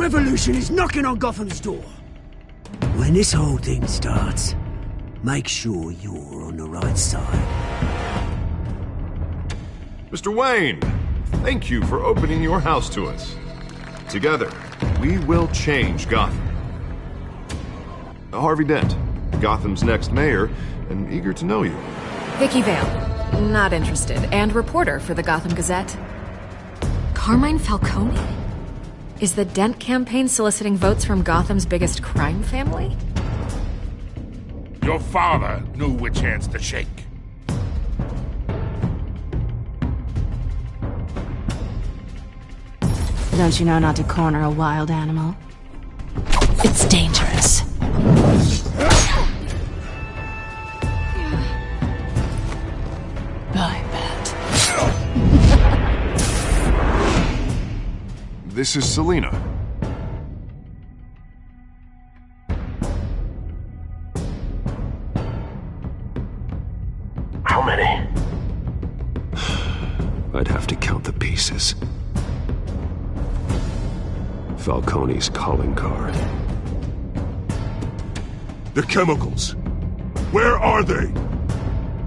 revolution is knocking on Gotham's door. When this whole thing starts, make sure you're on the right side. Mr. Wayne, thank you for opening your house to us. Together, we will change Gotham. Harvey Dent, Gotham's next mayor, and eager to know you. Vicky Vale, not interested, and reporter for the Gotham Gazette. Carmine Falcone? Is the Dent campaign soliciting votes from Gotham's biggest crime family? Your father knew which hands to shake. Don't you know not to corner a wild animal? It's dangerous. I bet. This is Selina. How many? I'd have to count the pieces. Falcone's calling card. The chemicals. Where are they?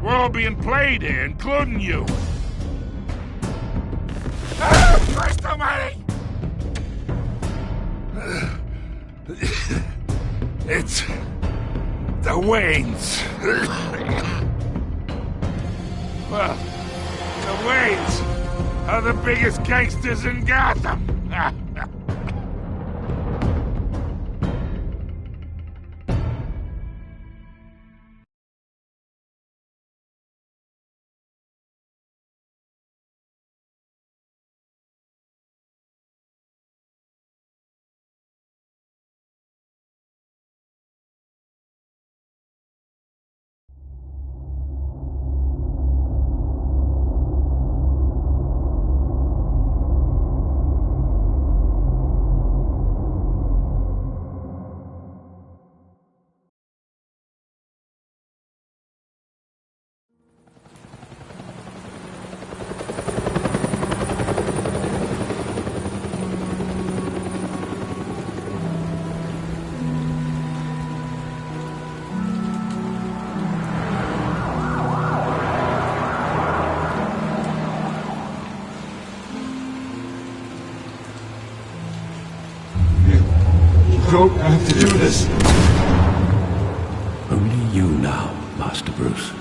We're all being played here, including you. Christ almighty! It's the Waynes. Well, the Waynes are the biggest gangsters in Gotham. Don't have to do this. Only you now, Master Bruce.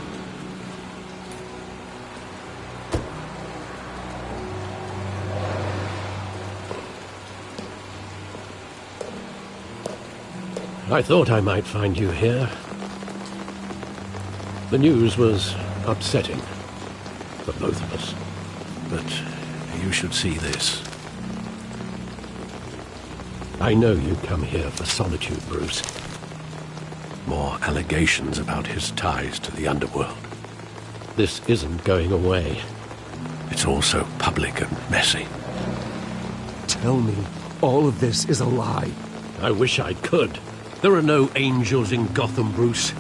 I thought I might find you here. The news was upsetting for both of us. But you should see this. I know you come here for solitude, Bruce. More allegations about his ties to the underworld. This isn't going away. It's also public and messy. Tell me all of this is a lie. I wish I could. There are no angels in Gotham, Bruce.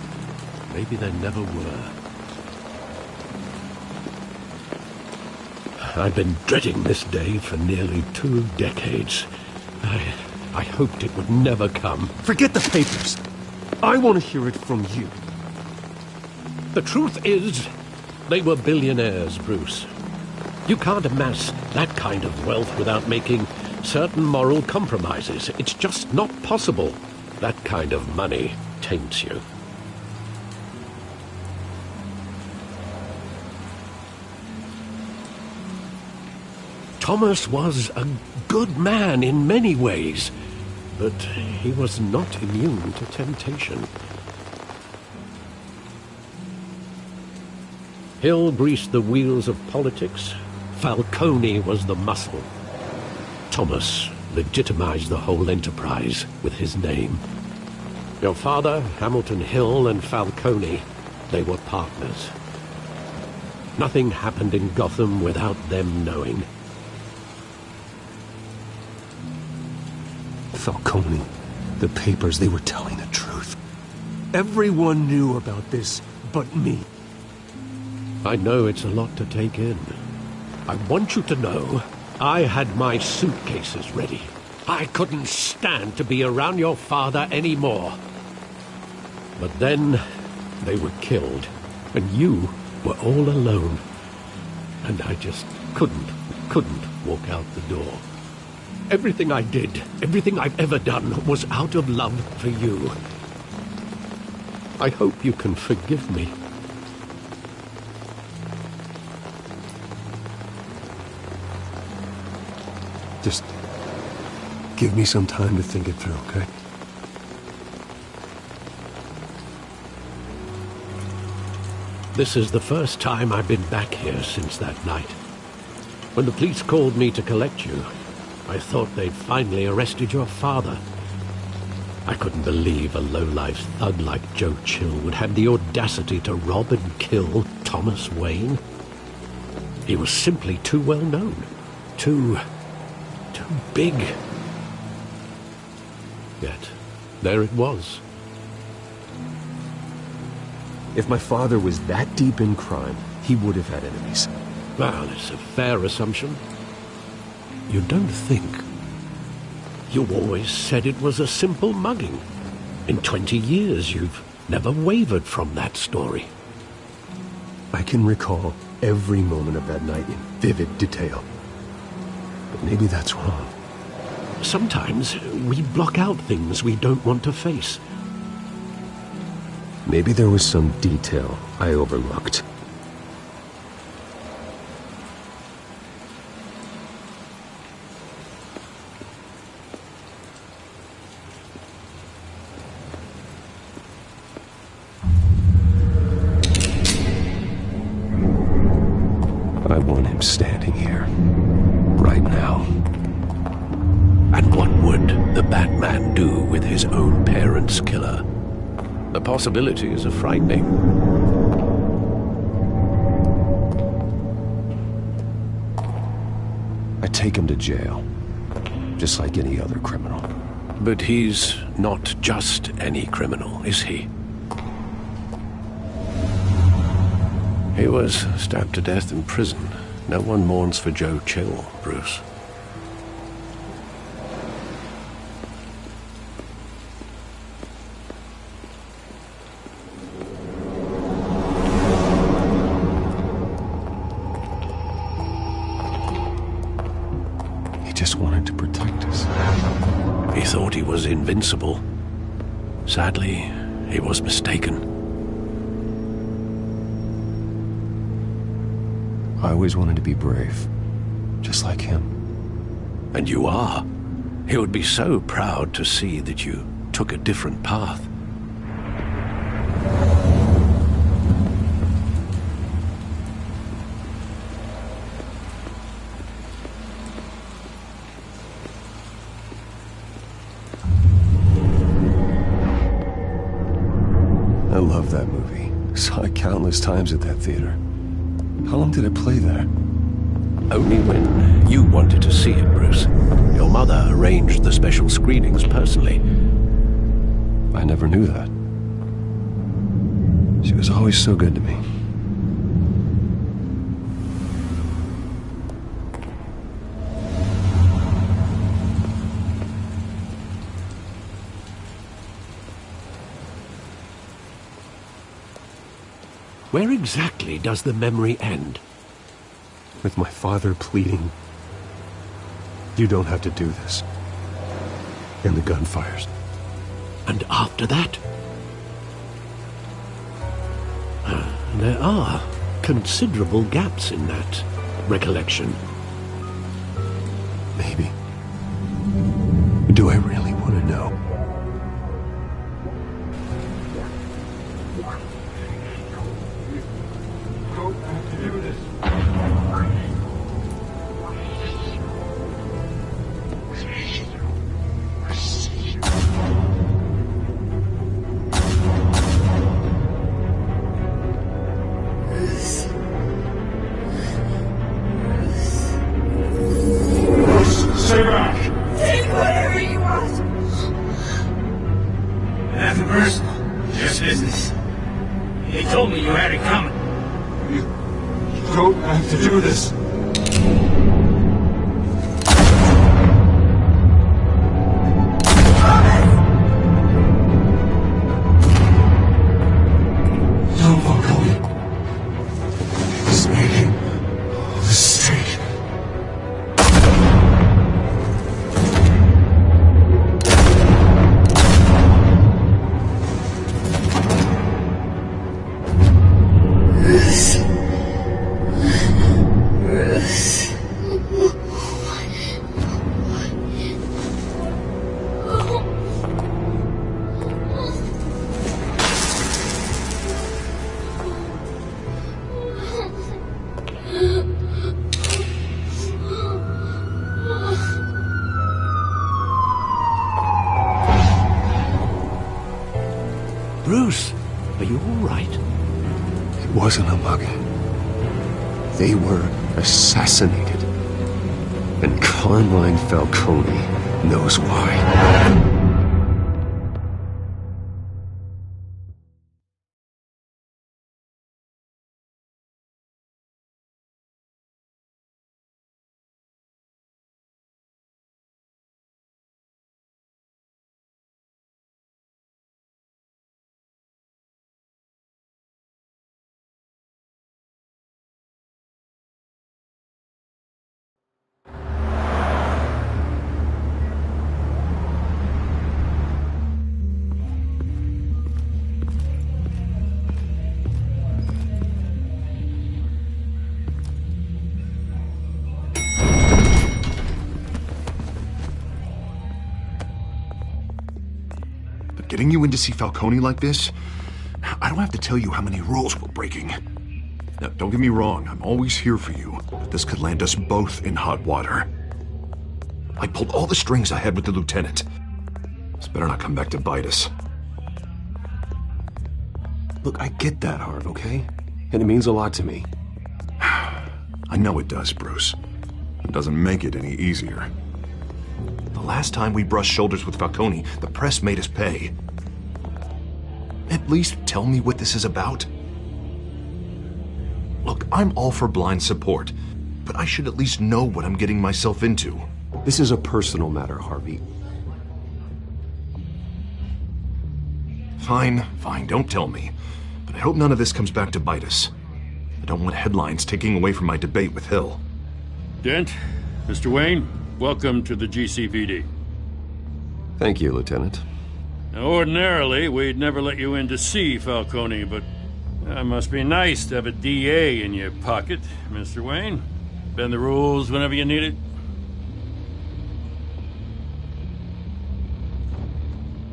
Maybe there never were. I've been dreading this day for nearly 2 decades. I hoped it would never come. Forget the papers. I want to hear it from you. The truth is, they were billionaires, Bruce. You can't amass that kind of wealth without making certain moral compromises. It's just not possible. That kind of money taints you. Thomas was a good man in many ways, but he was not immune to temptation. Hill greased the wheels of politics. Falcone was the muscle. Thomas legitimized the whole enterprise with his name. Your father, Hamilton Hill, and Falcone, they were partners. Nothing happened in Gotham without them knowing. Falcone, the papers, they were telling the truth. Everyone knew about this but me. I know it's a lot to take in. I want you to know I had my suitcases ready. I couldn't stand to be around your father anymore. But then they were killed, and you were all alone. And I just couldn't walk out the door. Everything I did, everything I've ever done, was out of love for you. I hope you can forgive me. Just give me some time to think it through, okay? This is the first time I've been back here since that night. When the police called me to collect you, I thought they'd finally arrested your father. I couldn't believe a low-life thug like Joe Chill would have the audacity to rob and kill Thomas Wayne. He was simply too well known. Too big. Yet, there it was. If my father was that deep in crime, he would have had enemies. Well, it's a fair assumption. You don't think? You always said it was a simple mugging. In 20 years, you've never wavered from that story. I can recall every moment of that night in vivid detail. But maybe that's wrong. Sometimes we block out things we don't want to face. Maybe there was some detail I overlooked. I want him standing here, right now. And what would the Batman do with his own parents' killer? The possibilities are frightening. I take him to jail, just like any other criminal. But he's not just any criminal, is he? He was stabbed to death in prison. No one mourns for Joe Chill, Bruce. He just wanted to protect us. He thought he was invincible. Sadly, he was mistaken. I always wanted to be brave, just like him. And you are. He would be so proud to see that you took a different path. I love that movie. Saw it countless times at that theater. How long did it play there? Only when you wanted to see it, Bruce. Your mother arranged the special screenings personally. I never knew that. She was always so good to me. Where exactly does the memory end? With my father pleading, "You don't have to do this." And the gun fires. And after that? There are considerable gaps in that recollection. Maybe. Do I really want to know? Bruce, are you all right? It wasn't a mugging. They were assassinated. And Carmine Falcone knows why. Getting you in to see Falcone like this? I don't have to tell you how many rules we're breaking. Now, don't get me wrong, I'm always here for you, but this could land us both in hot water. I pulled all the strings I had with the lieutenant. This better not come back to bite us. Look, I get that, Harv, okay? And it means a lot to me. I know it does, Bruce. It doesn't make it any easier. The last time we brushed shoulders with Falcone, the press made us pay. At least tell me what this is about. Look, I'm all for blind support, but I should at least know what I'm getting myself into. This is a personal matter, Harvey. Fine, don't tell me. But I hope none of this comes back to bite us. I don't want headlines taking away from my debate with Hill. Dent, Mr. Wayne, welcome to the GCPD. Thank you, Lieutenant. Now, ordinarily, we'd never let you in to see Falcone, but it must be nice to have a DA in your pocket, Mr. Wayne. Bend the rules whenever you need it.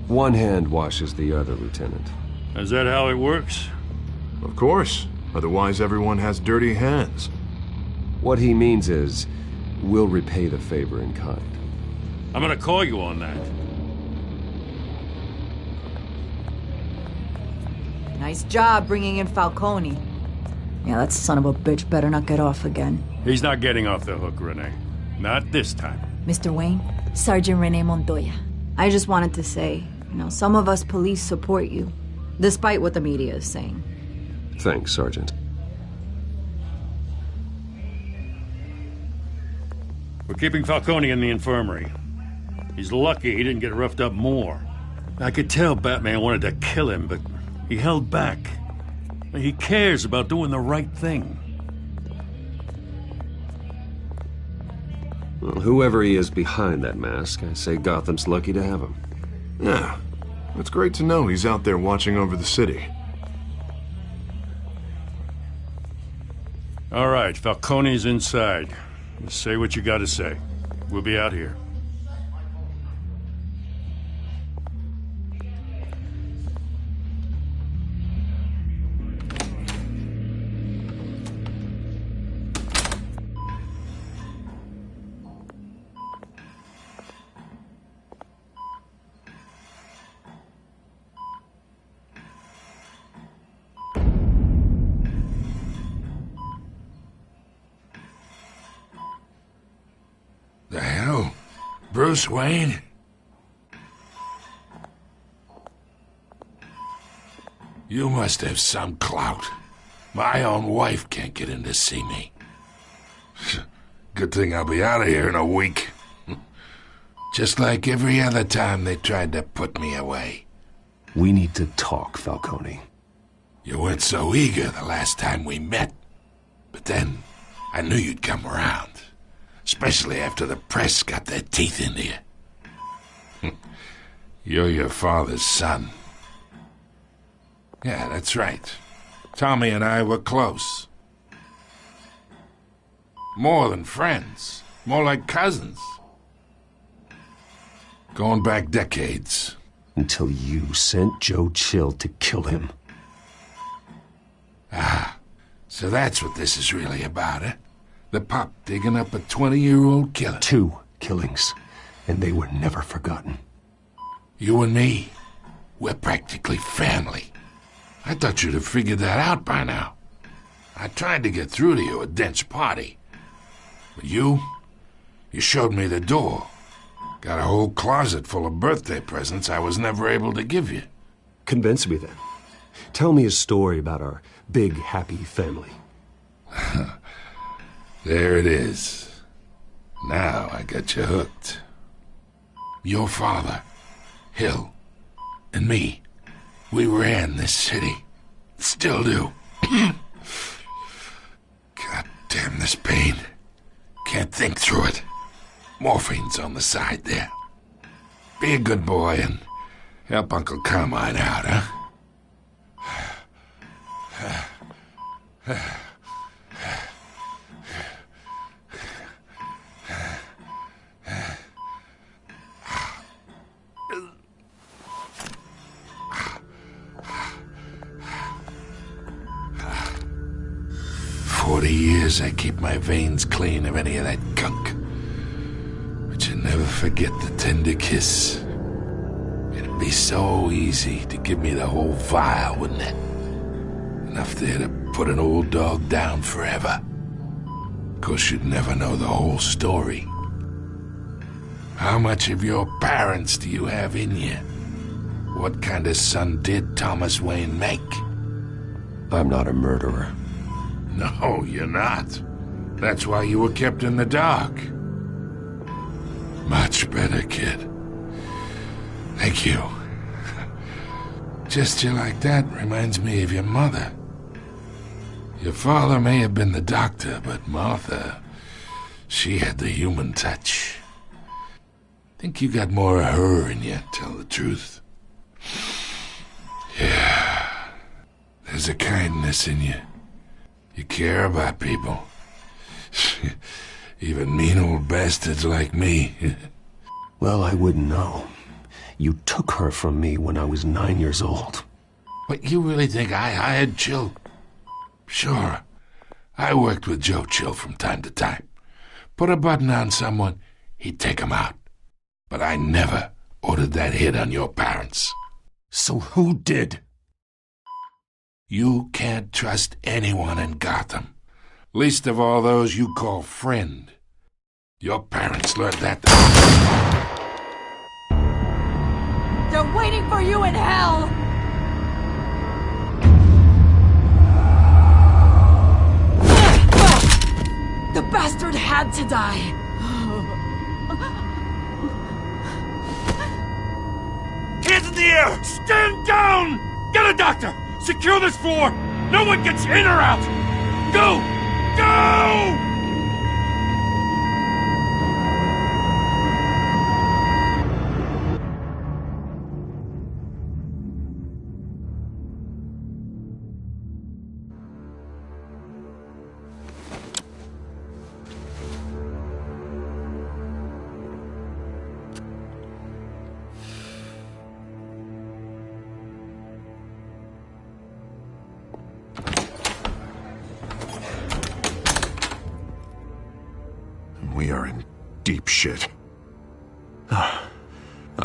One hand washes the other, Lieutenant. Is that how it works? Of course. Otherwise, everyone has dirty hands. What he means is, we'll repay the favor in kind. I'm gonna call you on that. Nice job bringing in Falcone. Yeah, that son of a bitch better not get off again. He's not getting off the hook, Renee. Not this time. Mr. Wayne, Sergeant Renee Montoya. I just wanted to say, some of us police support you, despite what the media is saying. Thanks, Sergeant. We're keeping Falcone in the infirmary. He's lucky he didn't get roughed up more. I could tell Batman wanted to kill him, but he held back. He cares about doing the right thing. Well, whoever he is behind that mask, I say Gotham's lucky to have him. Yeah, it's great to know he's out there watching over the city. All right, Falcone's inside. Just say what you gotta say. We'll be out here. The hell? Bruce Wayne? You must have some clout. My own wife can't get in to see me. Good thing I'll be out of here in a week. Just like every other time they tried to put me away. We need to talk, Falcone. You weren't so eager the last time we met. But then, I knew you'd come around. Especially after the press got their teeth into you. You're your father's son. Yeah, that's right. Tommy and I were close. More than friends. More like cousins. Going back decades. Until you sent Joe Chill to kill him. Ah, so that's what this is really about, eh? The pup digging up a 20-year-old killer. 2 killings, and they were never forgotten. You and me, We're practically family. I thought you'd have figured that out by now. I tried to get through to you at Dent's party. But you showed me the door. Got a whole closet full of birthday presents I was never able to give you. Convince me then. Tell me a story about our big, happy family. There it is. Now I got you hooked. Your father, Hill, and me, we ran this city. Still do. God damn this pain. Can't think through it. Morphine's on the side there. Be a good boy and help Uncle Carmine out, huh? 40 years I keep my veins clean of any of that gunk. But you never forget the tender kiss. It'd be so easy to give me the whole vial, wouldn't it? Enough there to put an old dog down forever. Of course, you'd never know the whole story. How much of your parents do you have in you? What kind of son did Thomas Wayne make? I'm not a murderer. No, you're not. That's why you were kept in the dark. Much better, kid. Thank you. Gesture like that reminds me of your mother. Your father may have been the doctor, but Martha, she had the human touch. Think you got more of her in you, tell the truth. Yeah. There's a kindness in you. You care about people. Even mean old bastards like me. Well, I wouldn't know. You took her from me when I was 9 years old. But you really think I hired Chill? Sure. I worked with Joe Chill from time to time. Put a button on someone, he'd take him out. But I never ordered that hit on your parents. So who did? You can't trust anyone in Gotham. Least of all those you call friend. Your parents learned that. They're waiting for you in hell! The bastard had to die. Hands in the air! Stand down! Get a doctor! Secure this floor! No one gets in or out! Go! Go! We are in deep shit. I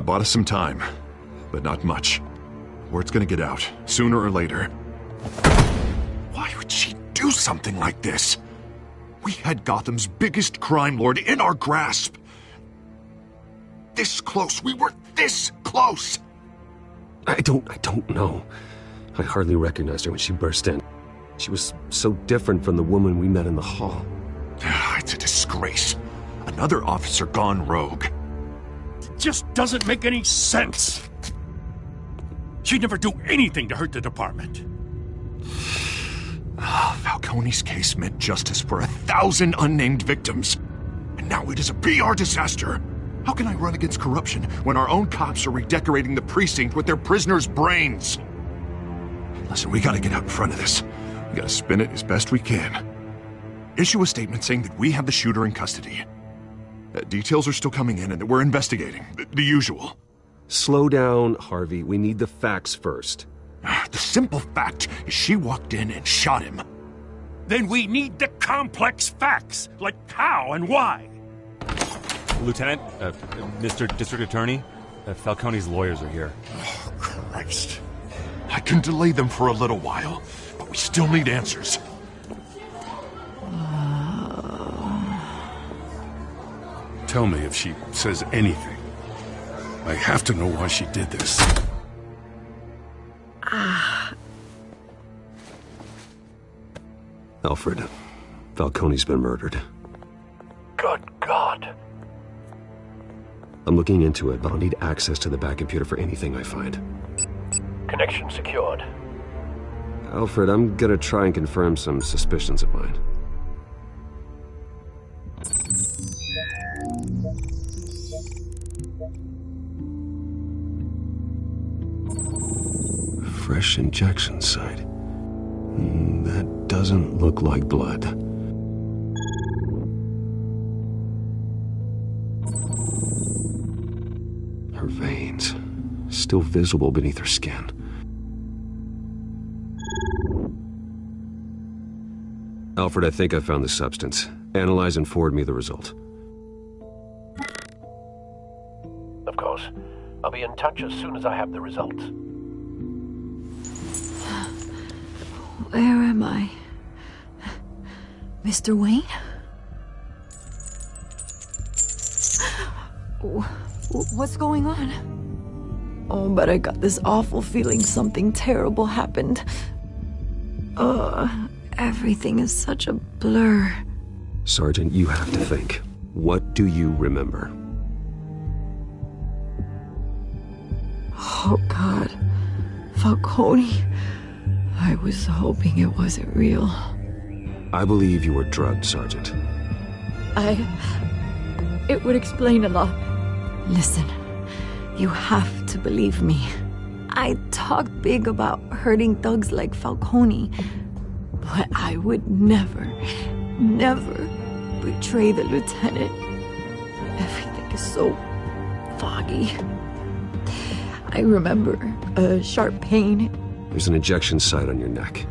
bought us some time, but not much. Word's gonna get out, sooner or later. Why would she do something like this? We had Gotham's biggest crime lord in our grasp. This close. We were this close. I don't know. I hardly recognized her when she burst in. She was so different from the woman we met in the hall. It's a disgrace. Another officer gone rogue. It just doesn't make any sense. She'd never do anything to hurt the department. Falcone's case meant justice for 1,000 unnamed victims. And now it is a PR disaster. How can I run against corruption when our own cops are redecorating the precinct with their prisoners' brains? Listen, we gotta get out in front of this. We gotta spin it as best we can. Issue a statement saying that we have the shooter in custody. Details are still coming in and that we're investigating. The usual. Slow down, Harvey. We need the facts first. The simple fact is she walked in and shot him. Then we need the complex facts, like how and why. Lieutenant, Mr. District Attorney, Falcone's lawyers are here. Oh, Christ. next? I can delay them for a little while, but we still need answers. Tell me if she says anything. I have to know why she did this. Alfred, Falcone's been murdered. Good God. I'm looking into it, but I'll need access to the back computer for anything I find. Connection secured. Alfred, I'm gonna try and confirm some suspicions of mine. Fresh injection site. That doesn't look like blood. Her veins, still visible beneath her skin. Alfred, I think I found the substance. Analyze and forward me the result. Of course. I'll be in touch as soon as I have the results. Where am I? Mr. Wayne? What's going on? Oh, but I got this awful feeling something terrible happened. Everything is such a blur. Sergeant, you have to think. What do you remember? Oh, God. Falcone. I was hoping it wasn't real. I believe you were drugged, Sergeant. It would explain a lot. Listen, you have to believe me. I talked big about hurting thugs like Falcone, but I would never betray the lieutenant. Everything is so foggy. I remember a sharp pain. There's an injection site on your neck.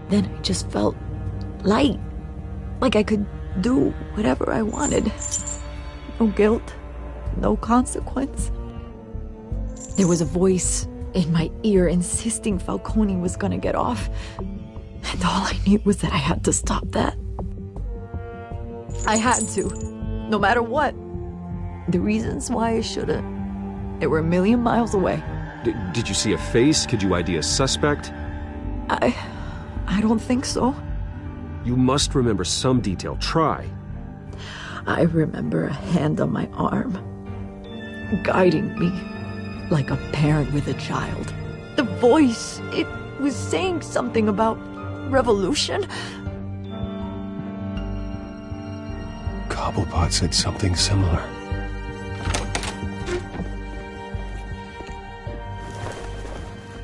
Then I just felt light. Like I could do whatever I wanted. No guilt, no consequence. There was a voice in my ear insisting Falcone was gonna get off. And all I knew was that I had to stop that. I had to, no matter what. The reasons why I should've, they were a million miles away. Did you see a face? Could you ID a suspect? I don't think so. You must remember some detail. Try. I remember a hand on my arm, guiding me like a parent with a child. The voice, it was saying something about revolution. Cobblepot said something similar.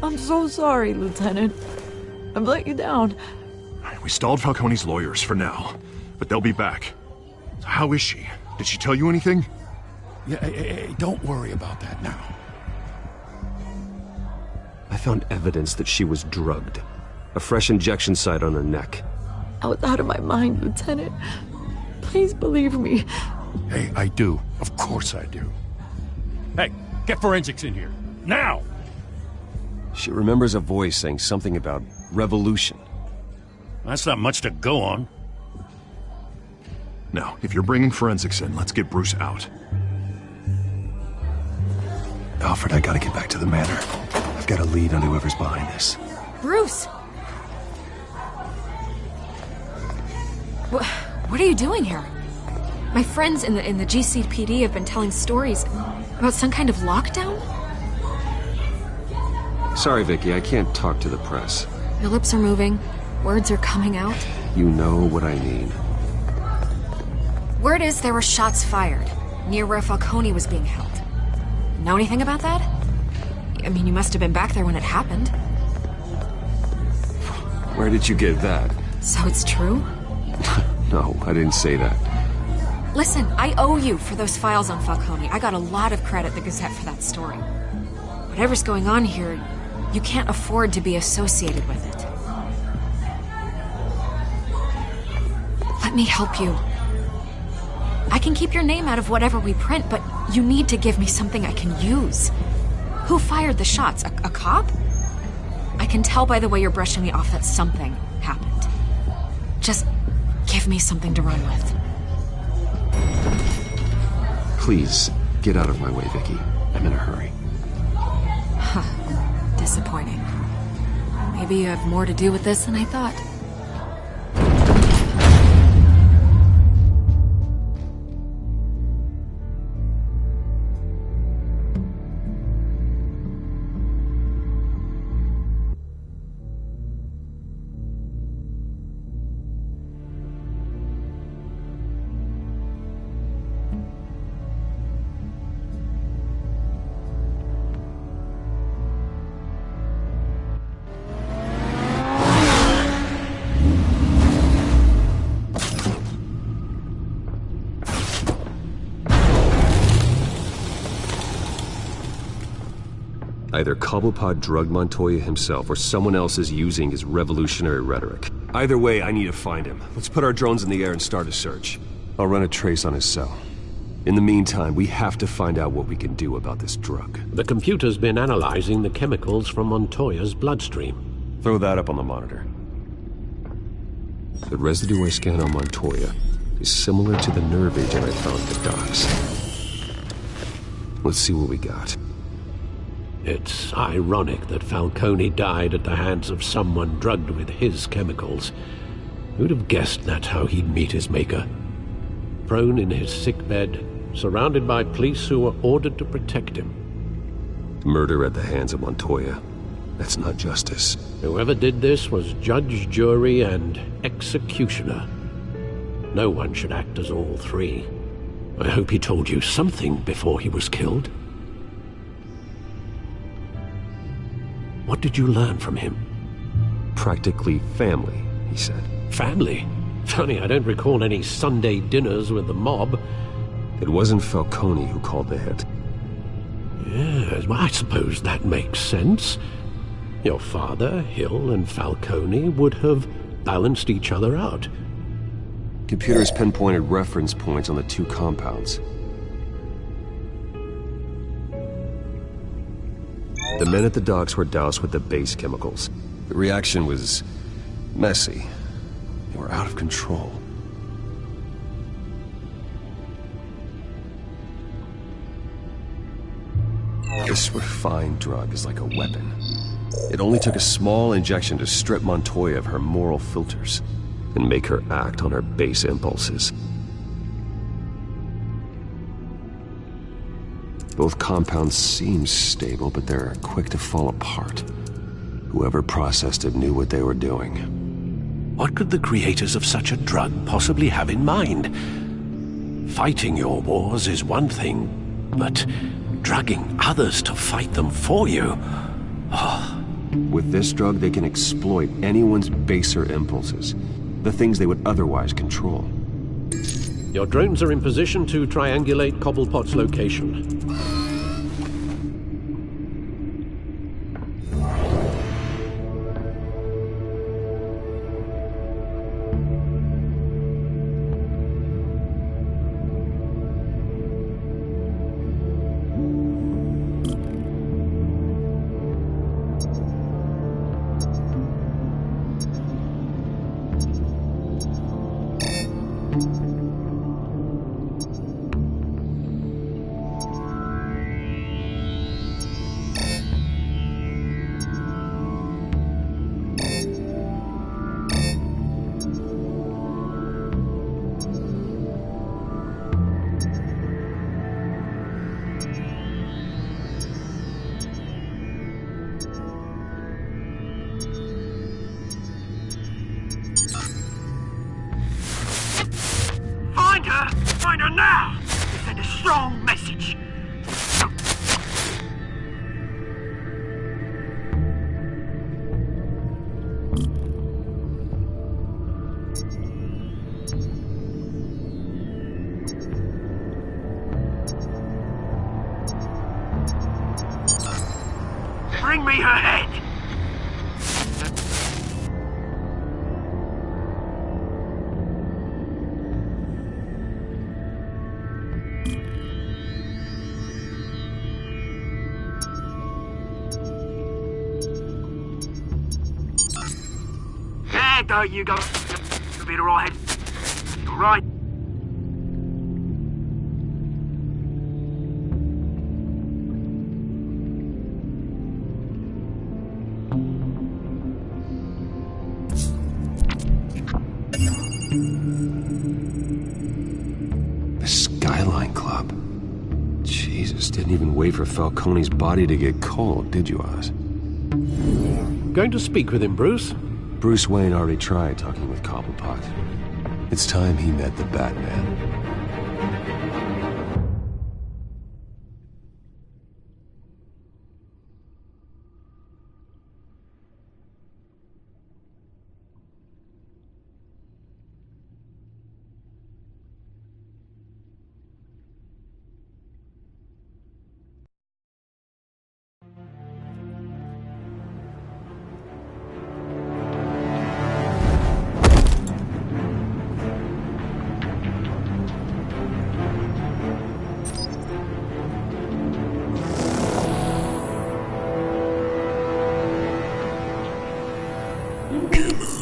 I'm so sorry, Lieutenant. I've let you down. We stalled Falcone's lawyers for now, but they'll be back. So how is she? Did she tell you anything? Yeah, hey, don't worry about that now. I found evidence that she was drugged. A fresh injection site on her neck. I was out of my mind, Lieutenant. Please believe me. Hey, I do. Of course I do. Hey, get forensics in here. Now! She remembers a voice saying something about revolution. That's not much to go on. Now, if you're bringing forensics in, let's get Bruce out. Alfred, I gotta get back to the manor. I've got a lead on whoever's behind this. Bruce! What are you doing here? My friends in the GCPD have been telling stories about some kind of lockdown? Sorry, Vicky, I can't talk to the press. Your lips are moving. Words are coming out. You know what I mean. Word is there were shots fired near where Falcone was being held. Know anything about that? I mean, you must have been back there when it happened. Where did you get that? So it's true? No, I didn't say that. Listen, I owe you for those files on Falcone. I got a lot of credit at the Gazette for that story. Whatever's going on here, you can't afford to be associated with it. Let me help you. I can keep your name out of whatever we print, but you need to give me something I can use. Who fired the shots? A cop? I can tell by the way you're brushing me off that something happened. Just give me something to run with. Please, get out of my way, Vicky. I'm in a hurry. Huh. Disappointing. Maybe you have more to do with this than I thought. Either Cobblepot drugged Montoya himself, or someone else is using his revolutionary rhetoric. Either way, I need to find him. Let's put our drones in the air and start a search. I'll run a trace on his cell. In the meantime, we have to find out what we can do about this drug. The computer's been analyzing the chemicals from Montoya's bloodstream. Throw that up on the monitor. The residue I scanned on Montoya is similar to the nerve agent I found at the docks. Let's see what we got. It's ironic that Falcone died at the hands of someone drugged with his chemicals. Who'd have guessed that's how he'd meet his maker? Prone in his sickbed, surrounded by police who were ordered to protect him. Murder at the hands of Montoya. That's not justice. Whoever did this was judge, jury, and executioner. No one should act as all three. I hope he told you something before he was killed. What did you learn from him? Practically family, he said. Family? Funny, I don't recall any Sunday dinners with the mob. It wasn't Falcone who called the hit. Yes, well, I suppose that makes sense. Your father, Hill, and Falcone would have balanced each other out. Computer's pinpointed reference points on the two compounds. The men at the docks were doused with the base chemicals. The reaction was messy. They were out of control. This refined drug is like a weapon. It only took a small injection to strip Montoya of her moral filters and make her act on her base impulses. Both compounds seem stable, but they're quick to fall apart. Whoever processed it knew what they were doing. What could the creators of such a drug possibly have in mind? Fighting your wars is one thing, but drugging others to fight them for you? Oh. With this drug, they can exploit anyone's baser impulses, the things they would otherwise control. Your drones are in position to triangulate Cobblepot's location. Find her now! Send a strong message. Bring me her head! that though, you go a bit alright. Alright. The Skyline Club. Jesus, didn't even wait for Falcone's body to get cold, did you, Oz? Going to speak with him, Bruce? Bruce Wayne already tried talking with Cobblepot. It's time he met the Batman.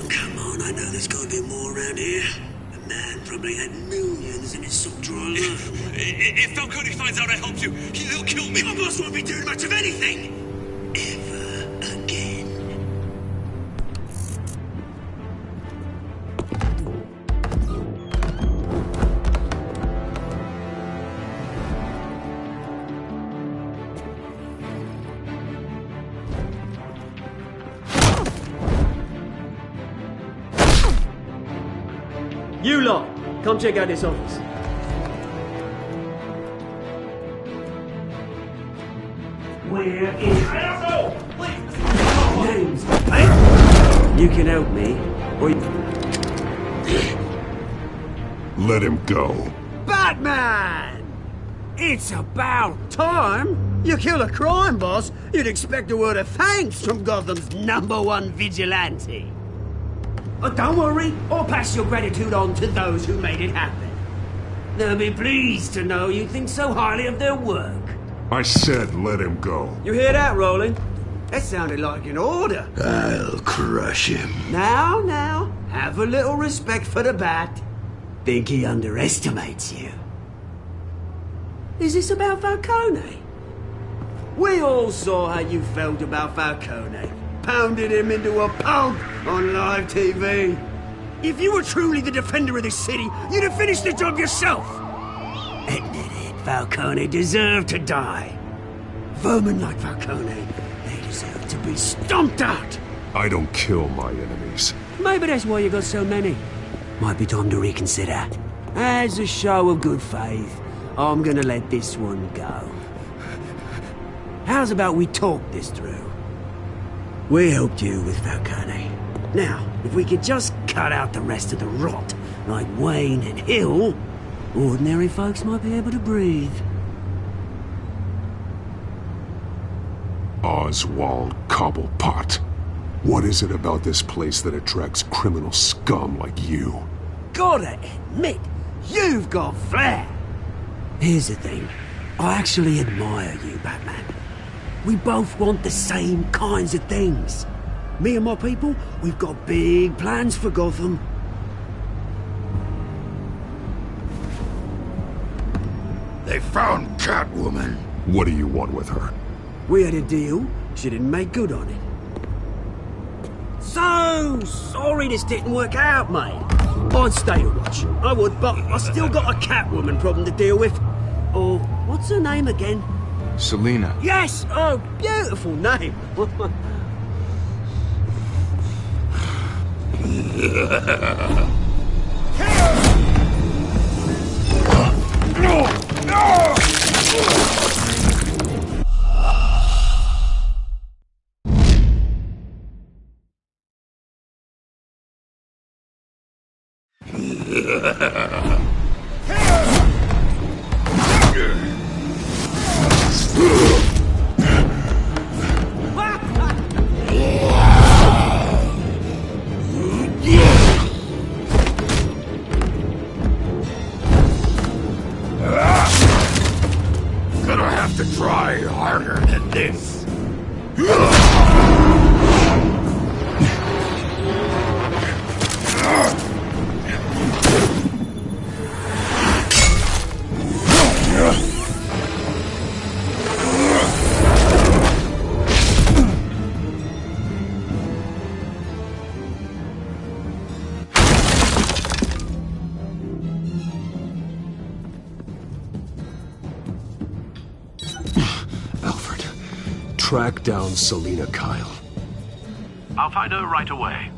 Come on, I know there's gotta be more around here. The man probably had millions in his soul drawer. If Falcone finds out I helped you, he'll kill me. My boss won't be doing much of anything! Ever again. You lot, come check out this office. Where is... Names. You can help me, or you... Let him go. Batman! It's about time! You kill a crime boss, you'd expect a word of thanks from Gotham's #1 vigilante. Oh, don't worry, I'll pass your gratitude on to those who made it happen. They'll be pleased to know you think so highly of their work. I said let him go. You hear that, Roland? That sounded like an order. I'll crush him. Now, have a little respect for the Bat. Think he underestimates you. Is this about Falcone? We all saw how you felt about Falcone. Pounded him into a pulp on live TV. If you were truly the defender of this city, you'd have finished the job yourself. Admit it, Falcone deserved to die. Vermin like Falcone, they deserve to be stomped out. I don't kill my enemies. Maybe that's why you got so many. Might be time to reconsider. As a show of good faith, I'm gonna let this one go. How's about we talk this through? We helped you with Falcone. Now, if we could just cut out the rest of the rot, like Wayne and Hill, ordinary folks might be able to breathe. Oswald Cobblepot. What is it about this place that attracts criminal scum like you? Gotta admit, you've got flair. Here's the thing. I actually admire you, Batman. We both want the same kinds of things. Me and my people, we've got big plans for Gotham. They found Catwoman. What do you want with her? We had a deal. She didn't make good on it. So sorry this didn't work out, mate. I'd stay to watch. I would, but I still got a Catwoman problem to deal with. Or, what's her name again? Selena. Yes! Oh, beautiful name. Gonna have to try harder than this. Track down Selina Kyle. I'll find her right away.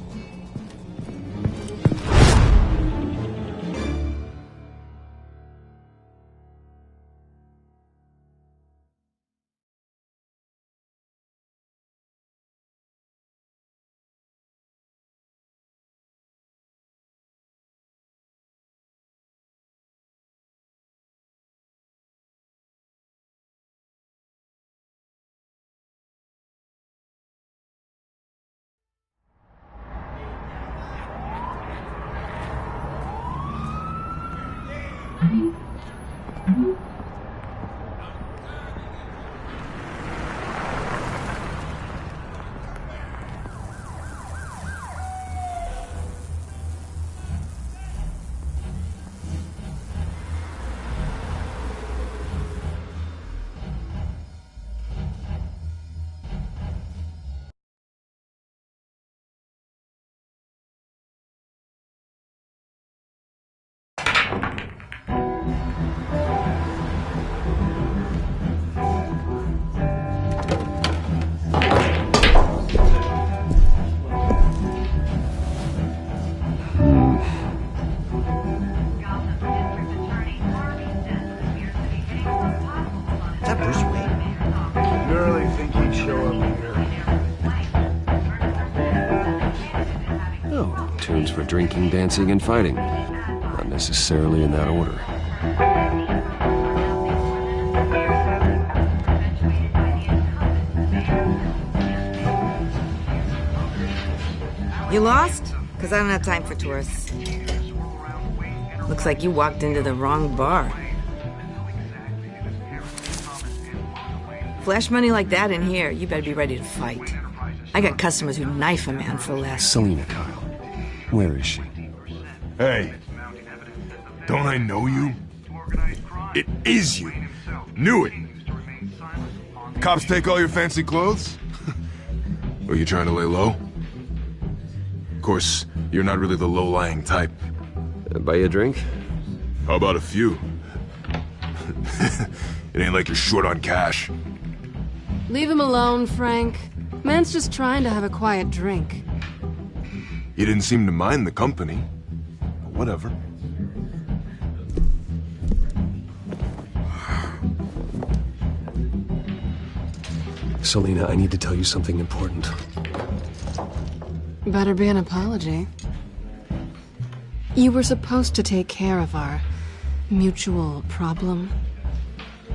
For drinking, dancing, and fighting. Not necessarily in that order. You lost? Because I don't have time for tourists. Looks like you walked into the wrong bar. Flash money like that in here, you better be ready to fight. I got customers who knife a man for less. Selina Kyle. Where is she? Hey, don't I know you? It is you. Knew it. Cops take all your fancy clothes? Are you trying to lay low? Of course, you're not really the low-lying type. Buy you a drink? How about a few? It ain't like you're short on cash. Leave him alone, Frank. Man's just trying to have a quiet drink. You didn't seem to mind the company. But whatever. Selina, I need to tell you something important. Better be an apology. You were supposed to take care of our mutual problem.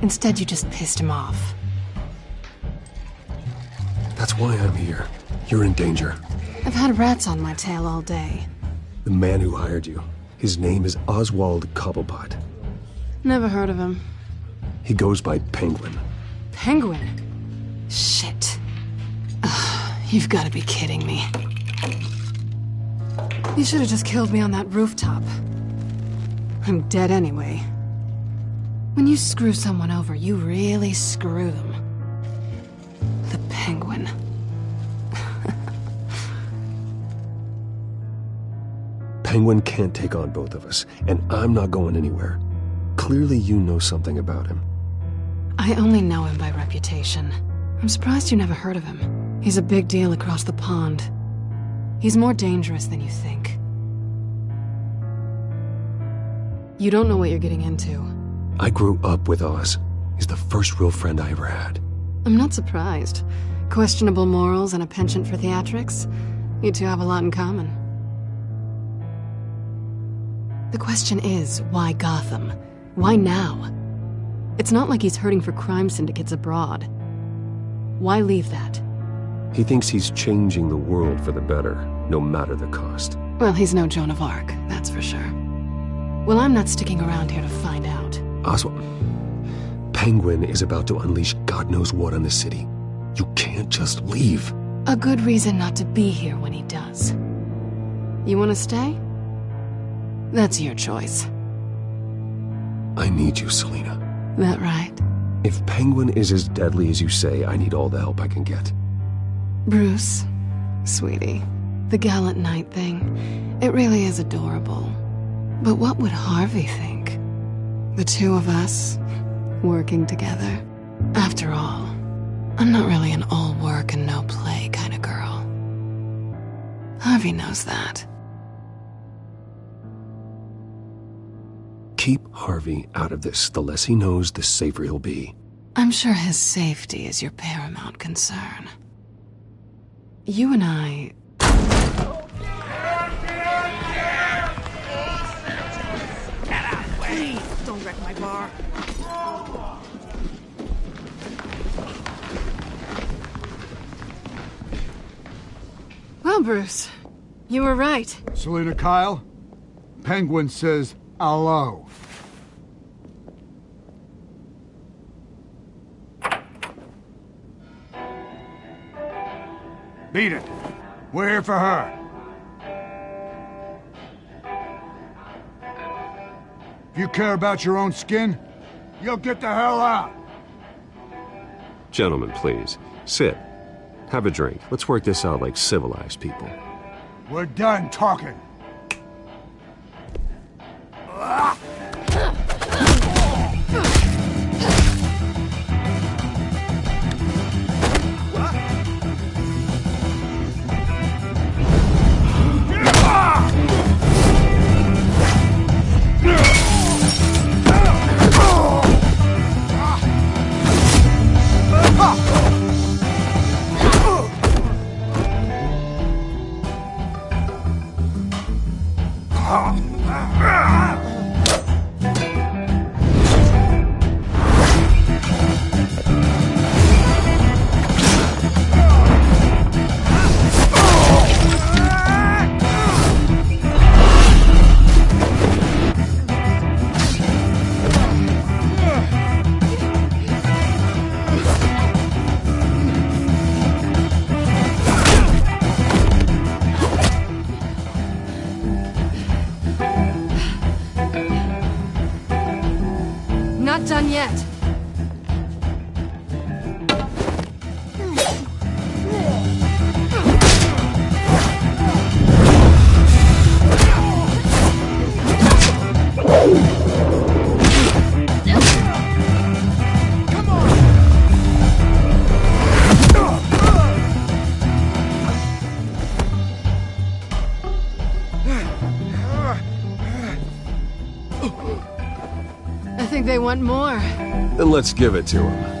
Instead, you just pissed him off. That's why I'm here. You're in danger. I've had rats on my tail all day. The man who hired you. His name is Oswald Cobblepot. Never heard of him. He goes by Penguin. Penguin? Shit. Ugh, you've got to be kidding me. You should have just killed me on that rooftop. I'm dead anyway. When you screw someone over, you really screw them. The Penguin. Penguin can't take on both of us, and I'm not going anywhere. Clearly you know something about him. I only know him by reputation. I'm surprised you never heard of him. He's a big deal across the pond. He's more dangerous than you think. You don't know what you're getting into. I grew up with Oz. He's the first real friend I ever had. I'm not surprised. Questionable morals and a penchant for theatrics. You two have a lot in common. The question is, why Gotham? Why now? It's not like he's hurting for crime syndicates abroad. Why leave that? He thinks he's changing the world for the better, no matter the cost. Well, he's no Joan of Arc, that's for sure. Well, I'm not sticking around here to find out. Oswald, Penguin is about to unleash God knows what on the city. You can't just leave. A good reason not to be here when he does. You want to stay? That's your choice. I need you, Selina. That right? If Penguin is as deadly as you say, I need all the help I can get. Bruce, sweetie, the gallant knight thing, it really is adorable. But what would Harvey think? The two of us, working together. After all, I'm not really an all work and no play kind of girl. Harvey knows that. Keep Harvey out of this. The less he knows, the safer he'll be. I'm sure his safety is your paramount concern. You and I... Please, don't wreck my bar. Well, Bruce, you were right. Selina Kyle, Penguin says hello. Beat it. We're here for her. If you care about your own skin, you'll get the hell out. Gentlemen, please. Sit. Have a drink. Let's work this out like civilized people. We're done talking. Not done yet. I think they want more. Then let's give it to him.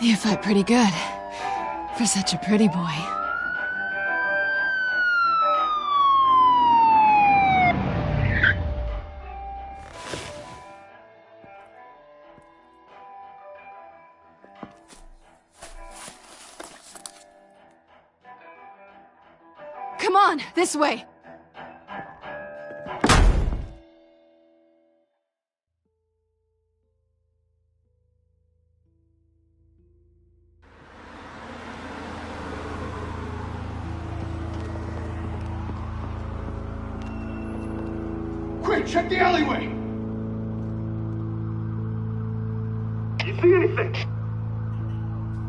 You fight pretty good. For such a pretty boy. Come on, this way! Quick, check the alleyway! You see anything?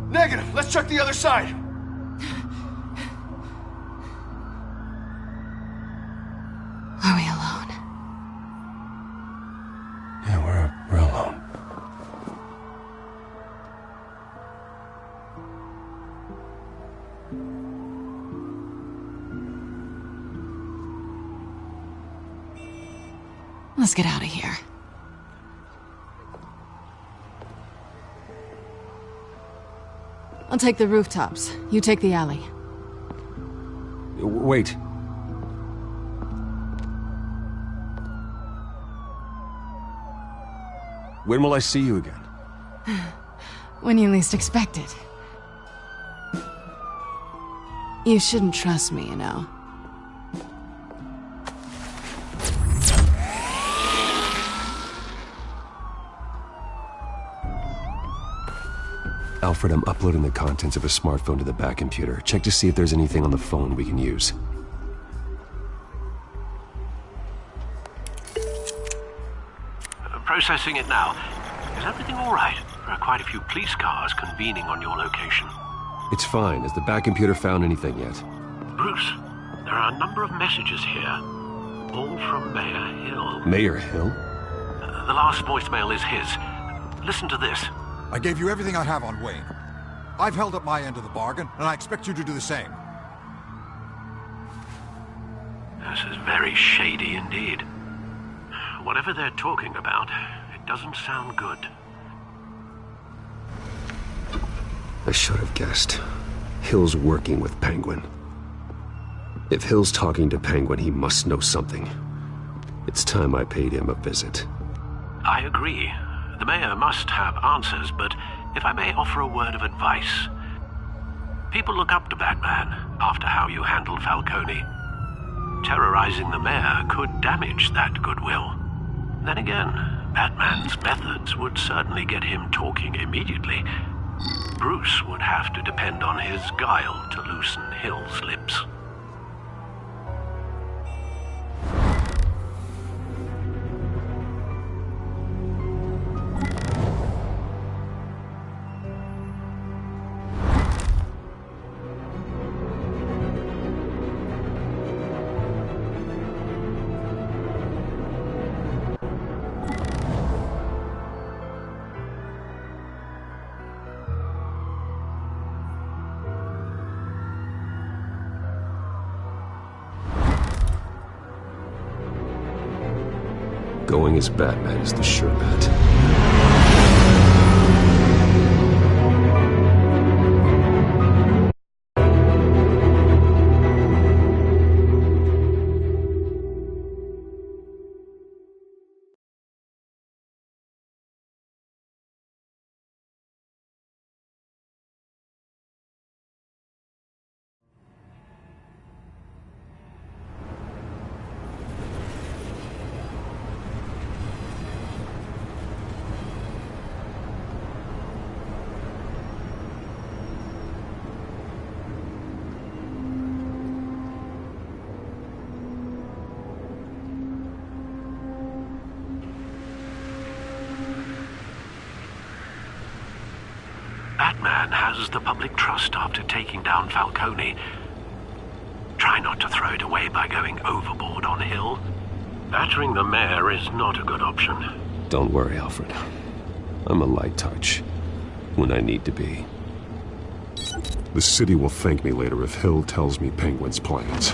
Negative. Let's check the other side. Are we alone? Yeah, we're alone. Let's get out of here. I'll take the rooftops. You take the alley. Wait. When will I see you again? When you least expect it. You shouldn't trust me, you know. Alfred, I'm uploading the contents of a smartphone to the back computer. Check to see if there's anything on the phone we can use. Processing it now. Is everything all right? There are quite a few police cars convening on your location. It's fine. Has the back computer found anything yet? Bruce, there are a number of messages here. All from Mayor Hill. Mayor Hill? The last voicemail is his. Listen to this. I gave you everything I have on Wayne. I've held up my end of the bargain, and I expect you to do the same. This is very shady indeed. Whatever they're talking about, it doesn't sound good. I should have guessed. Hill's working with Penguin. If Hill's talking to Penguin, he must know something. It's time I paid him a visit. I agree. The mayor must have answers, but if I may offer a word of advice. People look up to Batman after how you handled Falcone. Terrorizing the mayor could damage that goodwill. Then again, Batman's methods would certainly get him talking immediately. Bruce would have to depend on his guile to loosen Hill's lips. Going as Batman is the sure bet. Batman has the public trust after taking down Falcone. Try not to throw it away by going overboard on Hill. Battering the mayor is not a good option. Don't worry, Alfred. I'm a light touch when I need to be. The city will thank me later if Hill tells me Penguin's plans.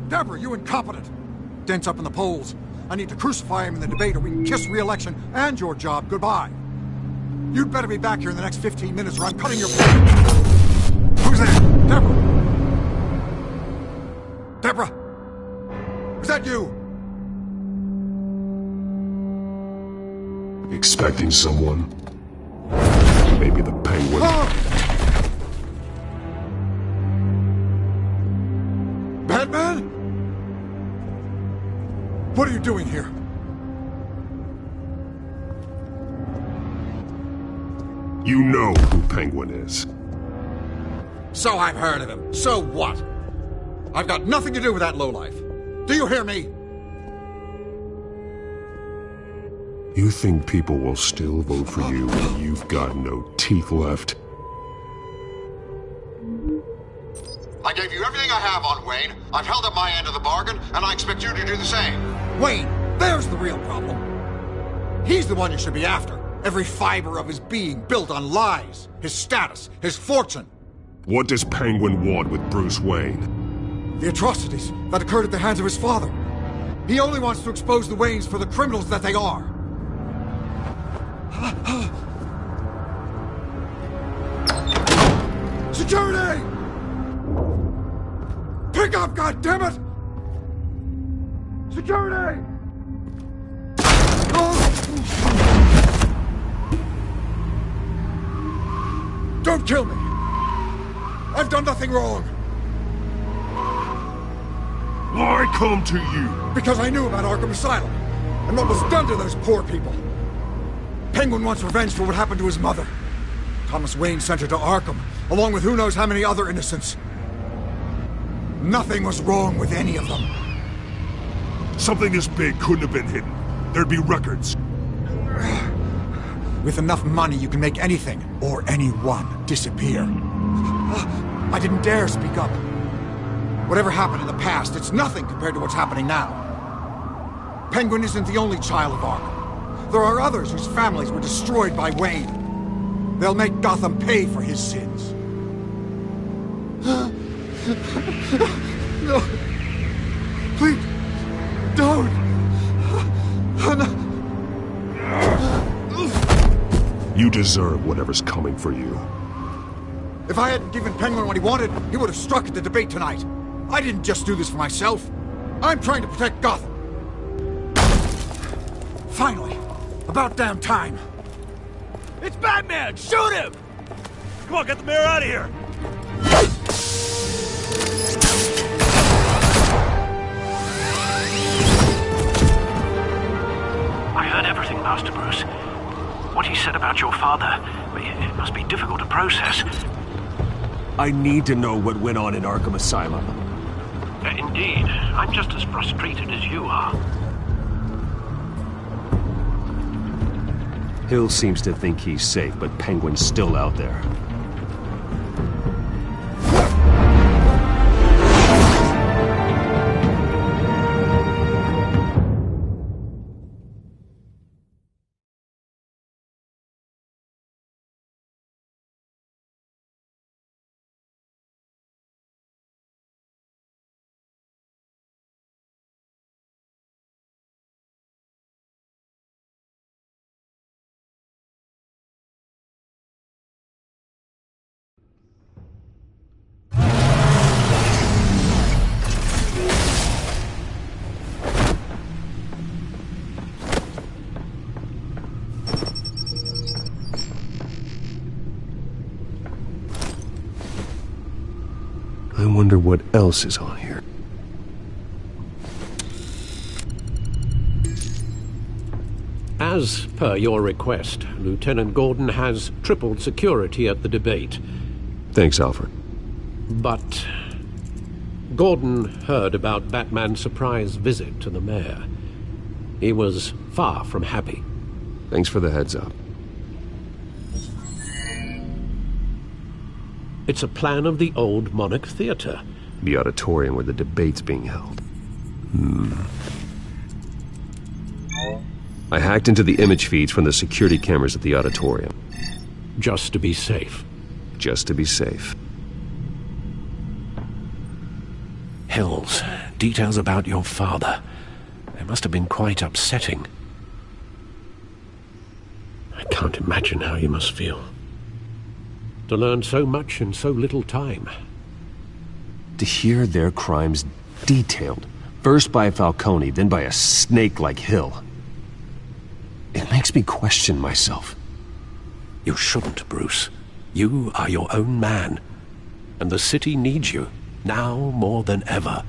Deborah, you incompetent! Dent's up in the polls. I need to crucify him in the debate or we can kiss re-election and your job goodbye. You'd better be back here in the next 15 minutes or I'm cutting your... Who's that? Deborah! Deborah! Is that you? Expecting someone? Maybe the Penguin. Batman? What are you doing here? You know who Penguin is. So I've heard of him. So what? I've got nothing to do with that lowlife. Do you hear me? You think people will still vote for you when you've got no teeth left? I gave you everything I have on Wayne. I've held up my end of the bargain, and I expect you to do the same. Wayne, there's the real problem. He's the one you should be after. Every fiber of his being built on lies, his status, his fortune. What does Penguin want with Bruce Wayne? The atrocities that occurred at the hands of his father. He only wants to expose the Waynes for the criminals that they are. Security! Pick up, goddammit! Security! Don't kill me! I've done nothing wrong! Why come to you? Because I knew about Arkham Asylum, and what was done to those poor people. Penguin wants revenge for what happened to his mother. Thomas Wayne sent her to Arkham, along with who knows how many other innocents. Nothing was wrong with any of them. Something this big couldn't have been hidden. There'd be records. With enough money, you can make anything, or anyone, disappear. I didn't dare speak up. Whatever happened in the past, it's nothing compared to what's happening now. Penguin isn't the only child of Arkham. There are others whose families were destroyed by Wayne. They'll make Gotham pay for his sins. No. Please, don't. You deserve whatever's coming for you. If I hadn't given Penguin what he wanted, he would have struck at the debate tonight. I didn't just do this for myself. I'm trying to protect Gotham. Finally. About damn time. It's Batman! Shoot him! Come on, get the mayor out of here! I heard everything, Master Bruce. What he said about your father, it must be difficult to process. I need to know what went on in Arkham Asylum. Indeed. I'm just as frustrated as you are. Hill seems to think he's safe, but Penguin's still out there. I wonder what else is on here. As per your request, Lieutenant Gordon has tripled security at the debate. Thanks, Alfred. But Gordon heard about Batman's surprise visit to the mayor. He was far from happy. Thanks for the heads up. It's a plan of the old Monarch Theater. The auditorium where the debate's being held. I hacked into the image feeds from the security cameras at the auditorium. Just to be safe. Just to be safe. Hills, details about your father. They must have been quite upsetting. I can't imagine how you must feel. To learn so much in so little time. To hear their crimes detailed, first by Falcone, then by a snake like Hill. It makes me question myself. You shouldn't, Bruce. You are your own man. And the city needs you, now more than ever.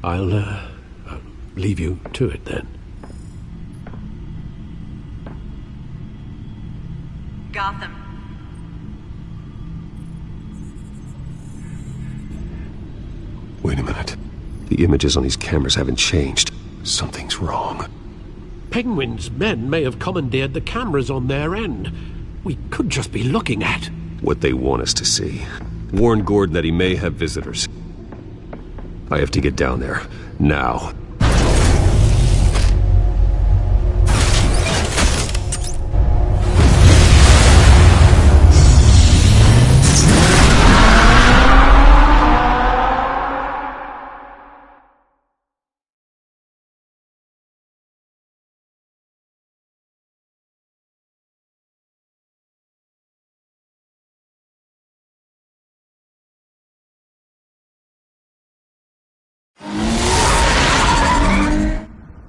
I'll leave you to it then. Gotham. Wait a minute. The images on these cameras haven't changed. Something's wrong. Penguin's men may have commandeered the cameras on their end. We could just be looking at what they want us to see. Warn Gordon that he may have visitors. I have to get down there. Now.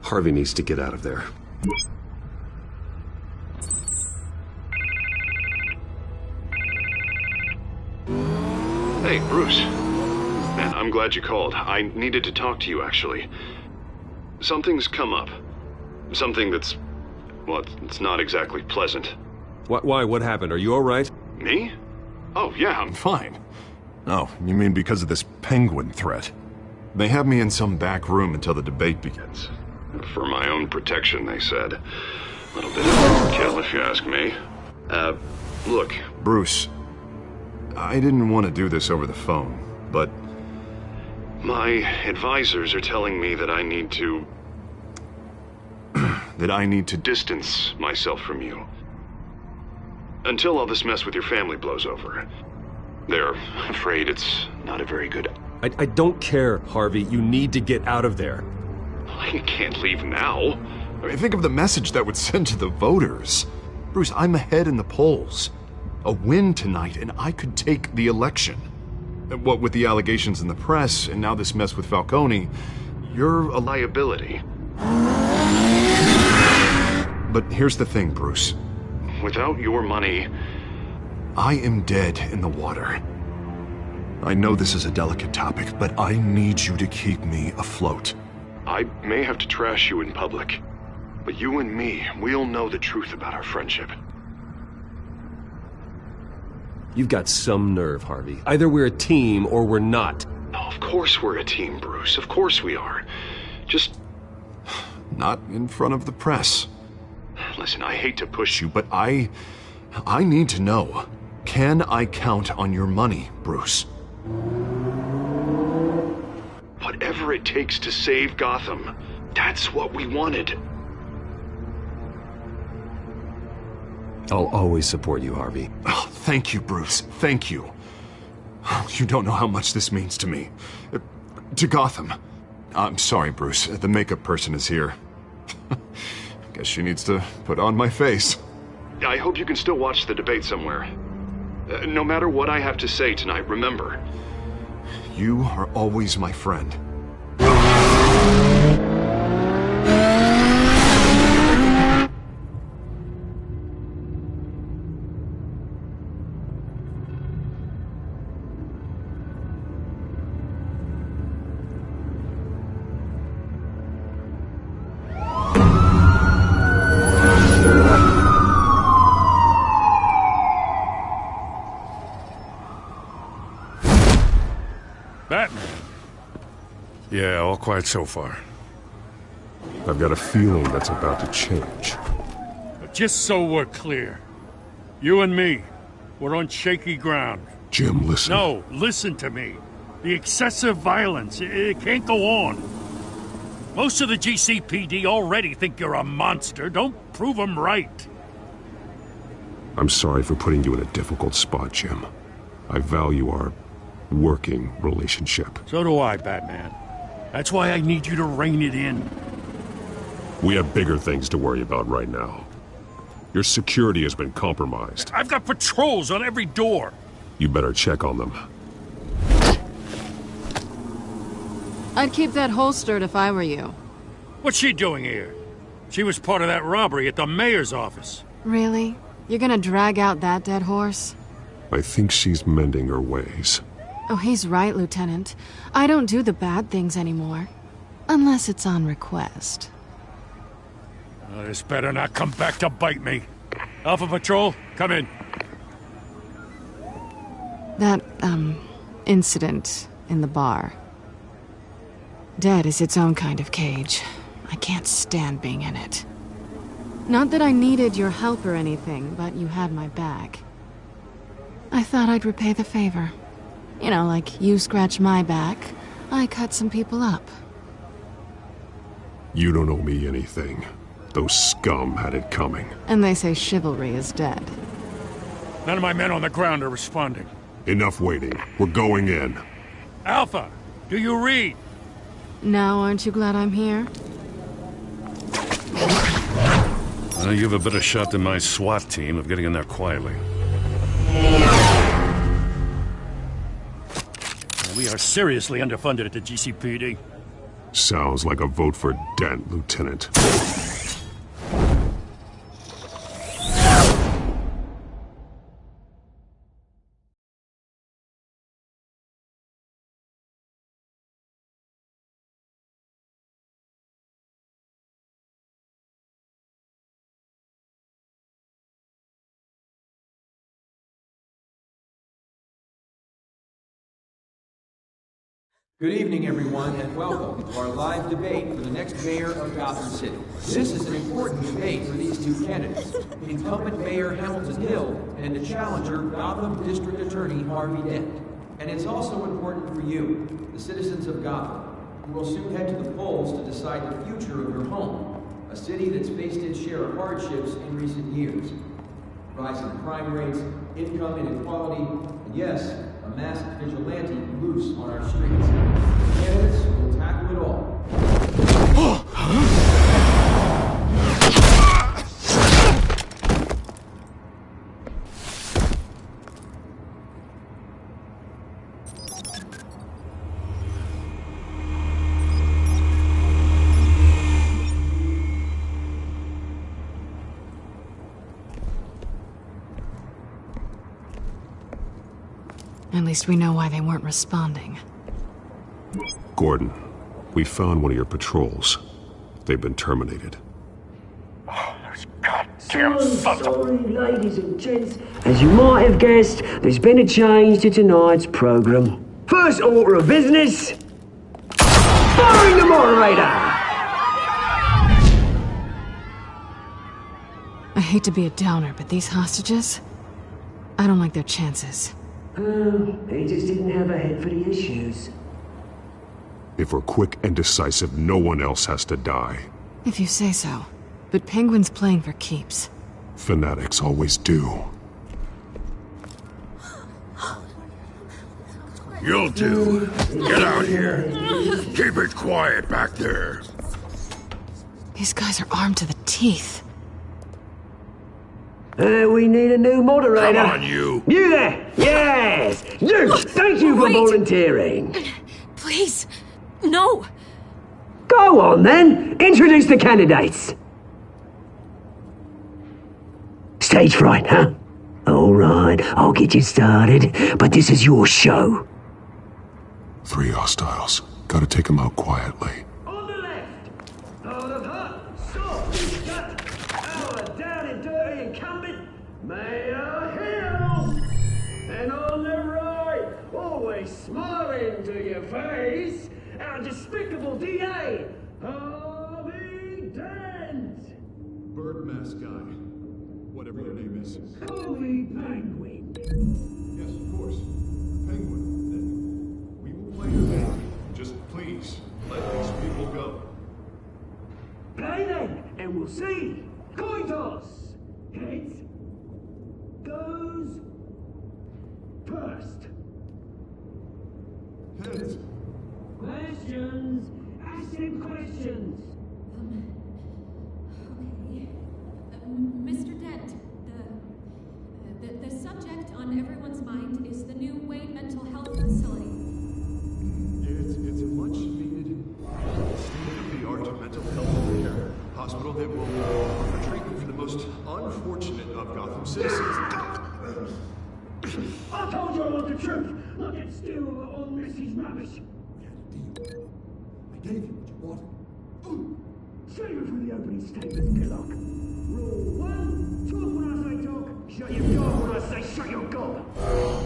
Harvey needs to get out of there. Hey, Bruce. Man, I'm glad you called. I needed to talk to you, actually. Something's come up. Something that's... well, it's not exactly pleasant. Why? What happened? Are you alright? Me? Oh, yeah, I'm fine. Oh, you mean because of this penguin threat? They have me in some back room until the debate begins. For my own protection, they said. A little bit of overkill, if you ask me. Look, Bruce, I didn't want to do this over the phone, but my advisors are telling me that I need to... that I need to distance myself from you. Until all this mess with your family blows over. They're afraid it's not a very good... I don't care, Harvey. You need to get out of there. I can't leave now. I mean, think of the message that would send to the voters. Bruce, I'm ahead in the polls. A win tonight, and I could take the election. What with the allegations in the press, and now this mess with Falcone, you're a liability. But here's the thing, Bruce. Without your money, I am dead in the water. I know this is a delicate topic, but I need you to keep me afloat. I may have to trash you in public, but you and me, we'll know the truth about our friendship. You've got some nerve, Harvey. Either we're a team or we're not. No, of course we're a team, Bruce. Of course we are. Just not in front of the press. Listen, I hate to push you, but I need to know. Can I count on your money, Bruce? Whatever it takes to save Gotham, that's what we wanted. I'll always support you, Harvey. Oh, thank you, Bruce. Thank you. You don't know how much this means to me. To Gotham. I'm sorry, Bruce. The makeup person is here. Guess she needs to put on my face. I hope you can still watch the debate somewhere. No matter what I have to say tonight, remember, you are always my friend. Batman. Yeah, all quiet so far. I've got a feeling that's about to change. But just so we're clear, you and me, we're on shaky ground. Jim, listen. No, listen to me. The excessive violence, it can't go on. Most of the GCPD already think you're a monster. Don't prove them right. I'm sorry for putting you in a difficult spot, Jim. I value our working relationship. So do I, Batman. That's why I need you to rein it in. We have bigger things to worry about right now. Your security has been compromised. I've got patrols on every door. You better check on them. I'd keep that holstered if I were you. What's she doing here? She was part of that robbery at the mayor's office. Really? You're gonna drag out that dead horse? I think she's mending her ways. Oh, he's right, Lieutenant. I don't do the bad things anymore. Unless it's on request. This better not come back to bite me. Alpha Patrol, come in. That, incident in the bar. Dead is its own kind of cage. I can't stand being in it. Not that I needed your help or anything, but you had my back. I thought I'd repay the favor. You know, like you scratch my back, I cut some people up. You don't owe me anything. Those scum had it coming. And they say chivalry is dead. None of my men on the ground are responding. Enough waiting. We're going in. Alpha, do you read? Now aren't you glad I'm here? You have a better shot than my SWAT team of getting in there quietly. We are seriously underfunded at the GCPD. Sounds like a vote for Dent, Lieutenant. Good evening, everyone, and welcome to our live debate for the next mayor of Gotham City. This is an important debate for these two candidates, the incumbent Mayor Hamilton Hill and the challenger Gotham District Attorney Harvey Dent. And it's also important for you, the citizens of Gotham, who will soon head to the polls to decide the future of your home, a city that's faced its share of hardships in recent years. Rising crime rates, income inequality, and yes, a masked vigilante loose on our streets. The candidates will tackle it all. At least we know why they weren't responding. Gordon, we found one of your patrols. They've been terminated. Oh, those goddamn sons of... Sorry, ladies and gents. As you might have guessed, there's been a change to tonight's program. First order of business... firing the moderator! I hate to be a downer, but these hostages... I don't like their chances. He just didn't have a head for the issues. If we're quick and decisive, no one else has to die. If you say so. But Penguin's playing for keeps. Fanatics always do. You'll do. Get out here. Keep it quiet back there. These guys are armed to the teeth. We need a new moderator. Come on, you. You there! Yes! You! Thank you for volunteering. Please, no. Go on, then. Introduce the candidates. Stage fright, huh? All right, I'll get you started, but this is your show. 3 hostiles. Gotta take them out quietly. On the left, out of hut, soft, gut, our down and dirty incumbent, Mayor Hill. And on the right, always smiling to your face, our despicable DA, Harvey Dent. Bird mask guy. Whatever your name is. Call me Penguin. Yes, of course. Penguin. Then we will play your game. Just please, let these people go. Play then, and we'll see. Coin toss. Heads goes first. Heads. Questions. Ask him questions. Mr. Dent, the subject on everyone's mind is the new Wayne Mental Health Facility. It's a much-needed, state-of-the-art mental health care hospital that will offer treatment for the most unfortunate of Gotham citizens. I told you I want the truth. Not get still on Missy's rubbish. I gave you what you wanted. Save it for the opening statement, Pillock. Rule 1, talk when I say talk, shut your gob when I say shut your gob.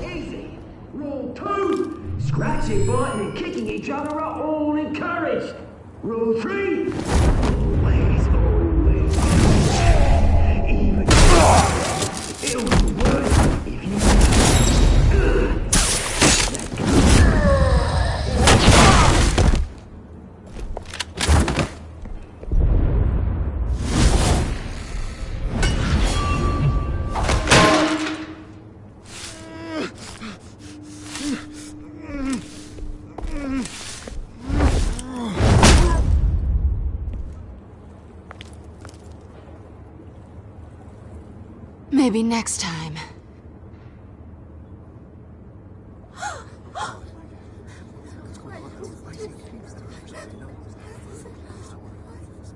Easy. Rule 2, scratching, biting and kicking each other are all encouraged. Rule 3, always, always. Even it'll be worse if you... Maybe next time.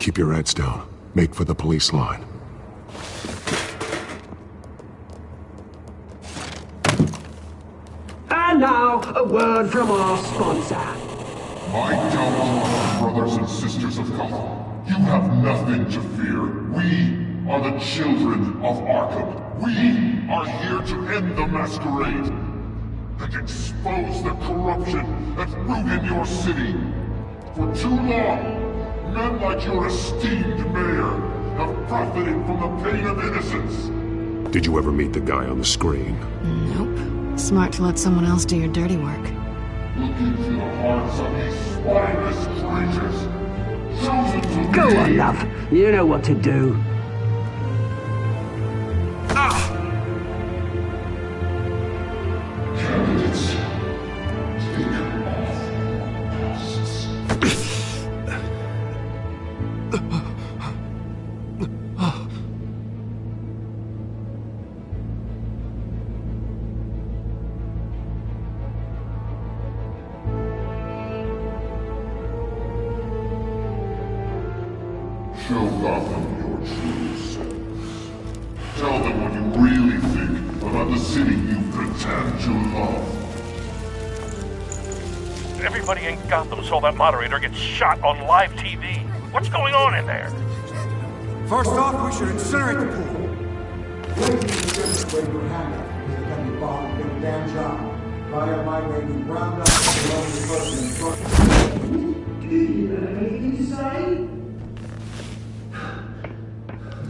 Keep your heads down. Make for the police line. And now, a word from our sponsor. My downfall, brothers and sisters of Gotham. You have nothing to fear. We are the children of Arkham. We are here to end the masquerade and expose the corruption that's rooted your city. For too long, men like your esteemed mayor have profited from the pain of innocence. Did you ever meet the guy on the screen? Nope. Smart to let someone else do your dirty work. Look into the hearts of these spineless creatures. Chosen to Go lead. on, love. You know what to do. Candidates, take off masks. Show Gotham your true selves. Tell them what you really think about the city you pretend to love. Everybody in Gotham saw that moderator get shot on live TV. What's going on in there? First off, we should incinerate the pool. Wait for your handout. He's gonna be bombed and get a damn job. By on my way, we round up the lonely person in front. Do you have anything to say?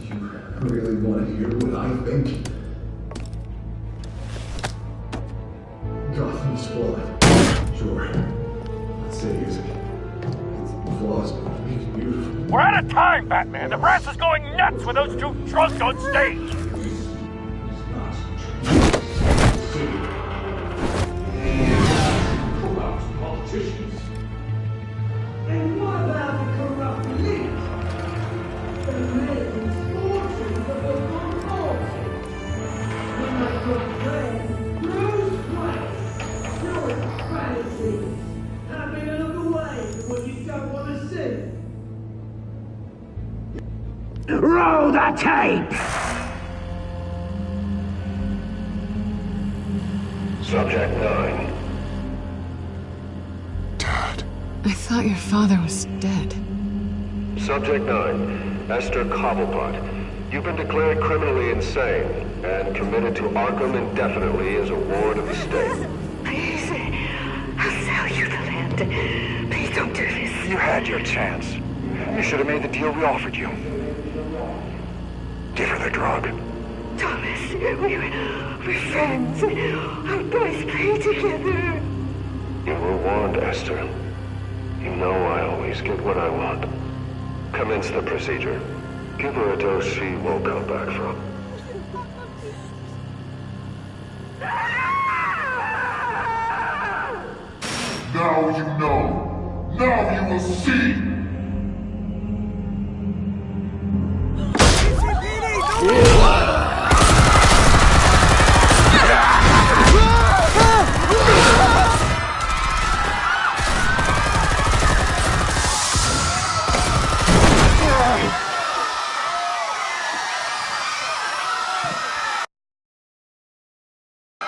You really want to hear what I think? Gotham's flawed. Sure. Let's say it's flaws, but it makes it beautiful. We're out of time, Batman. The brass is going nuts with those two drunks on stage. Corrupt politicians. And what about the corrupt elite? The men's fortunes of the corporation. When I complain, Bruce Wayne, your fantasy. Having another way to what you don't want to see. Roll the tape! Subject 9. I thought your father was dead. Subject 9. Esther Cobblepot. You've been declared criminally insane and committed to Arkham indefinitely as a ward of the state. Please, I'll sell you the land. Please don't do this. You had your chance. You should have made the deal we offered you. Give her the drug. Thomas, we're friends. Our boys play together. You were warned, Esther. You know I always get what I want. Commence the procedure. Give her a dose she won't come back from. Now you know. Now you will see.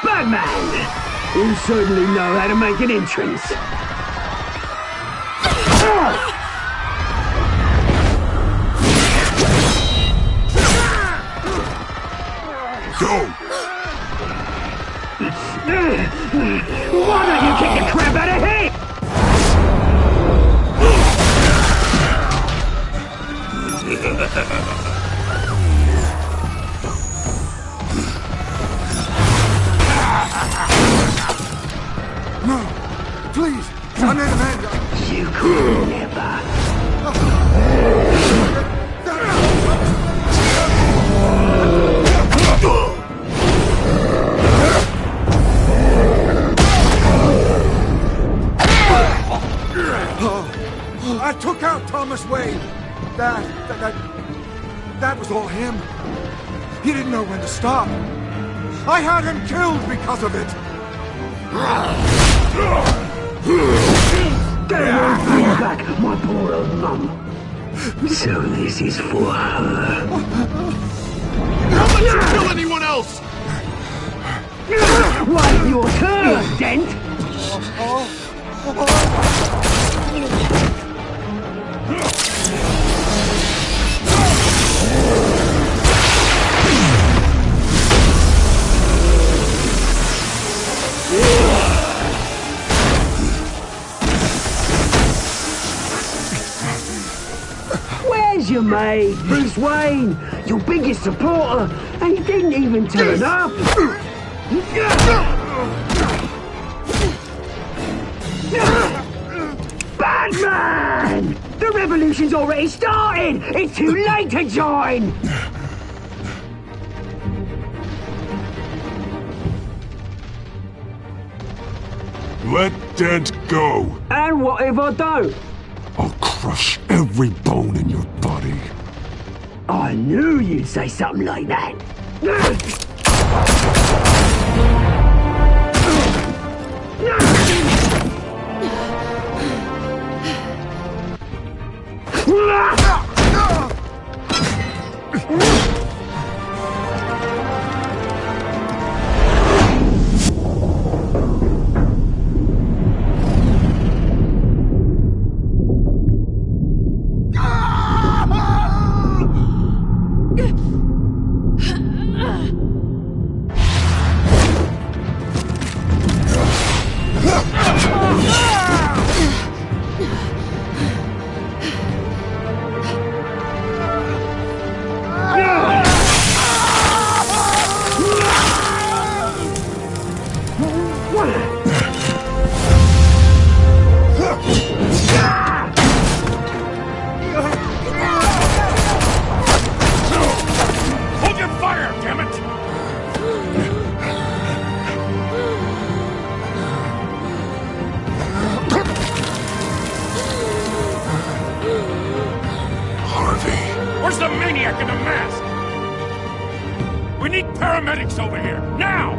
Batman! You certainly know how to make an entrance. Go! Why don't you kick the crap out of him? No! Please! I made a man! You could never. I took out Thomas Wayne. That was all him. He didn't know when to stop. I had him killed because of it. Get away from back, my poor old mum. So this is for her. Don't let you kill anyone else! Wait your turn, Dent! Where's your mate, Bruce Wayne? Your biggest supporter, and he didn't even turn up. Batman! The revolution's already started! It's too late to join! Let Dent go. And what if I don't? I'll crush every bone in your body. I knew you'd say something like that. Where's the maniac in the mask? We need paramedics over here, now!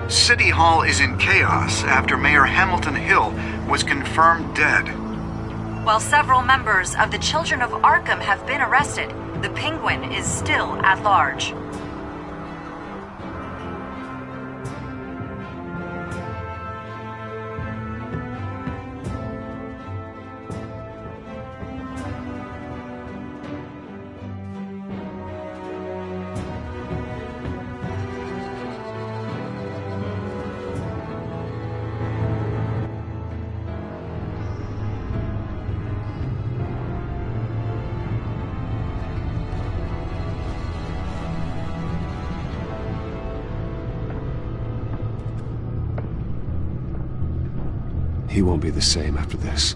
City Hall is in chaos after Mayor Hamilton Hill was confirmed dead. While several members of the Children of Arkham have been arrested, the Penguin is still at large. He won't be the same after this.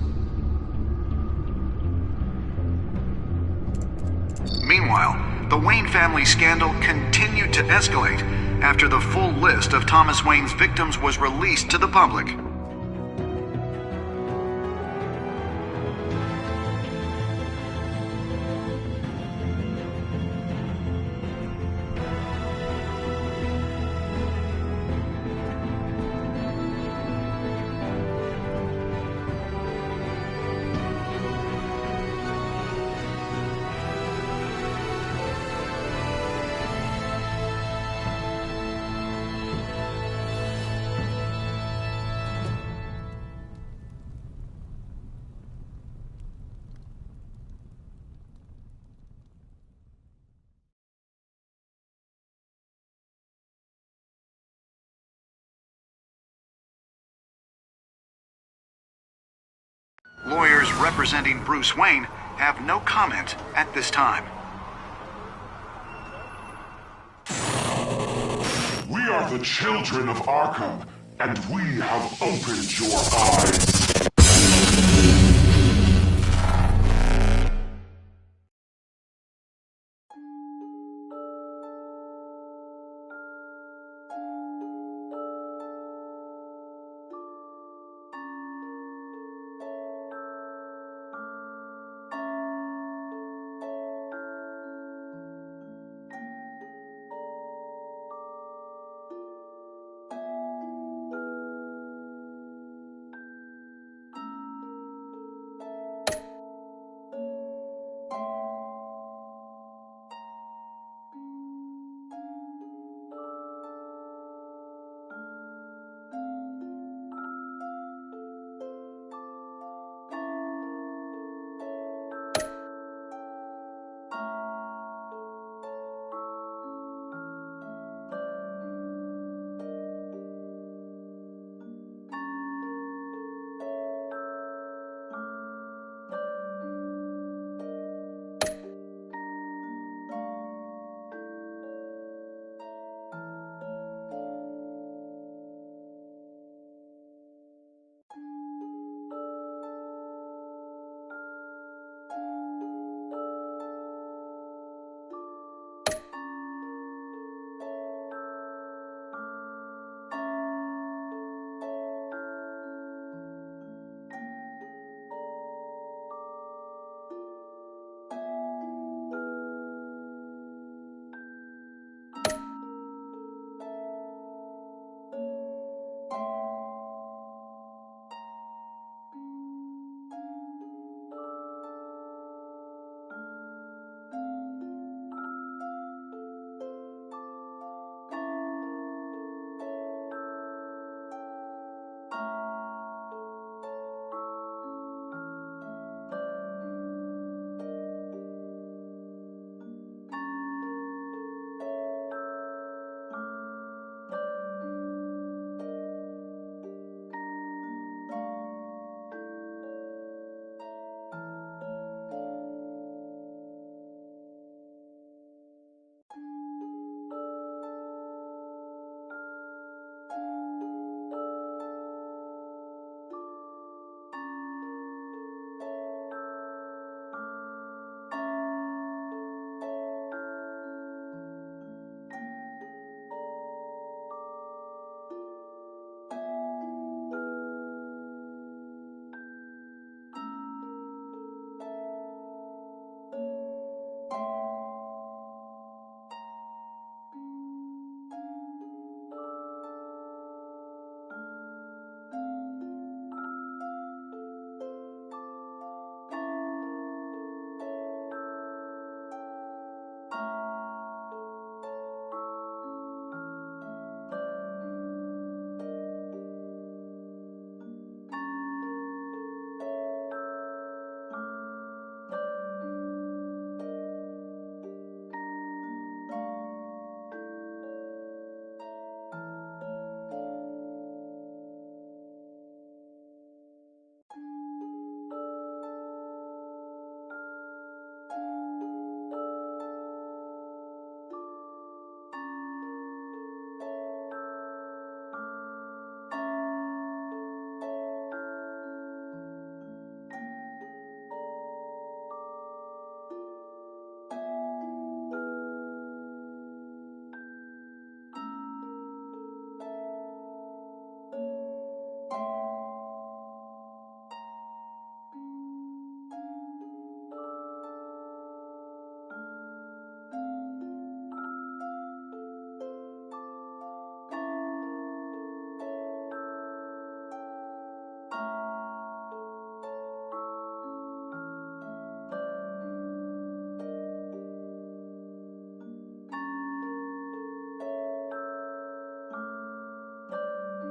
Meanwhile, the Wayne family scandal continued to escalate after the full list of Thomas Wayne's victims was released to the public. Lawyers representing Bruce Wayne have no comment at this time. We are the children of Arkham, and we have opened your eyes.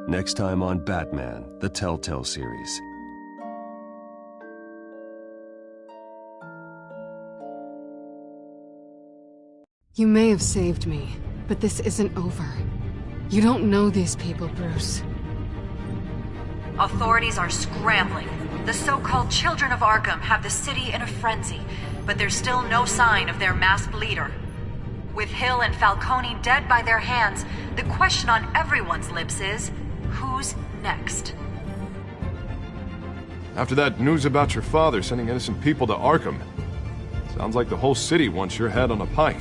Next time on Batman, the Telltale series. You may have saved me, but this isn't over. You don't know these people, Bruce. Authorities are scrambling. The so-called Children of Arkham have the city in a frenzy, but there's still no sign of their masked leader. With Hill and Falcone dead by their hands, the question on everyone's lips is, who's next? After that news about your father sending innocent people to Arkham, sounds like the whole city wants your head on a pike.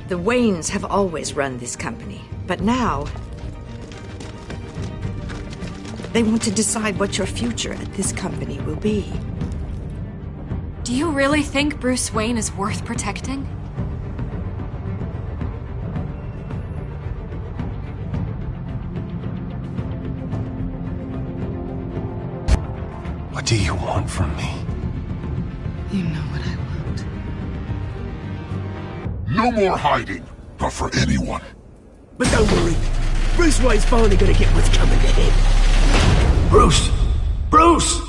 The Waynes have always run this company, but now they want to decide what your future at this company will be. Do you really think Bruce Wayne is worth protecting? What do you want from me? You know what I want. No more hiding, not for anyone. But don't worry, Bruce Wayne's finally gonna get what's coming to him. Bruce! Bruce!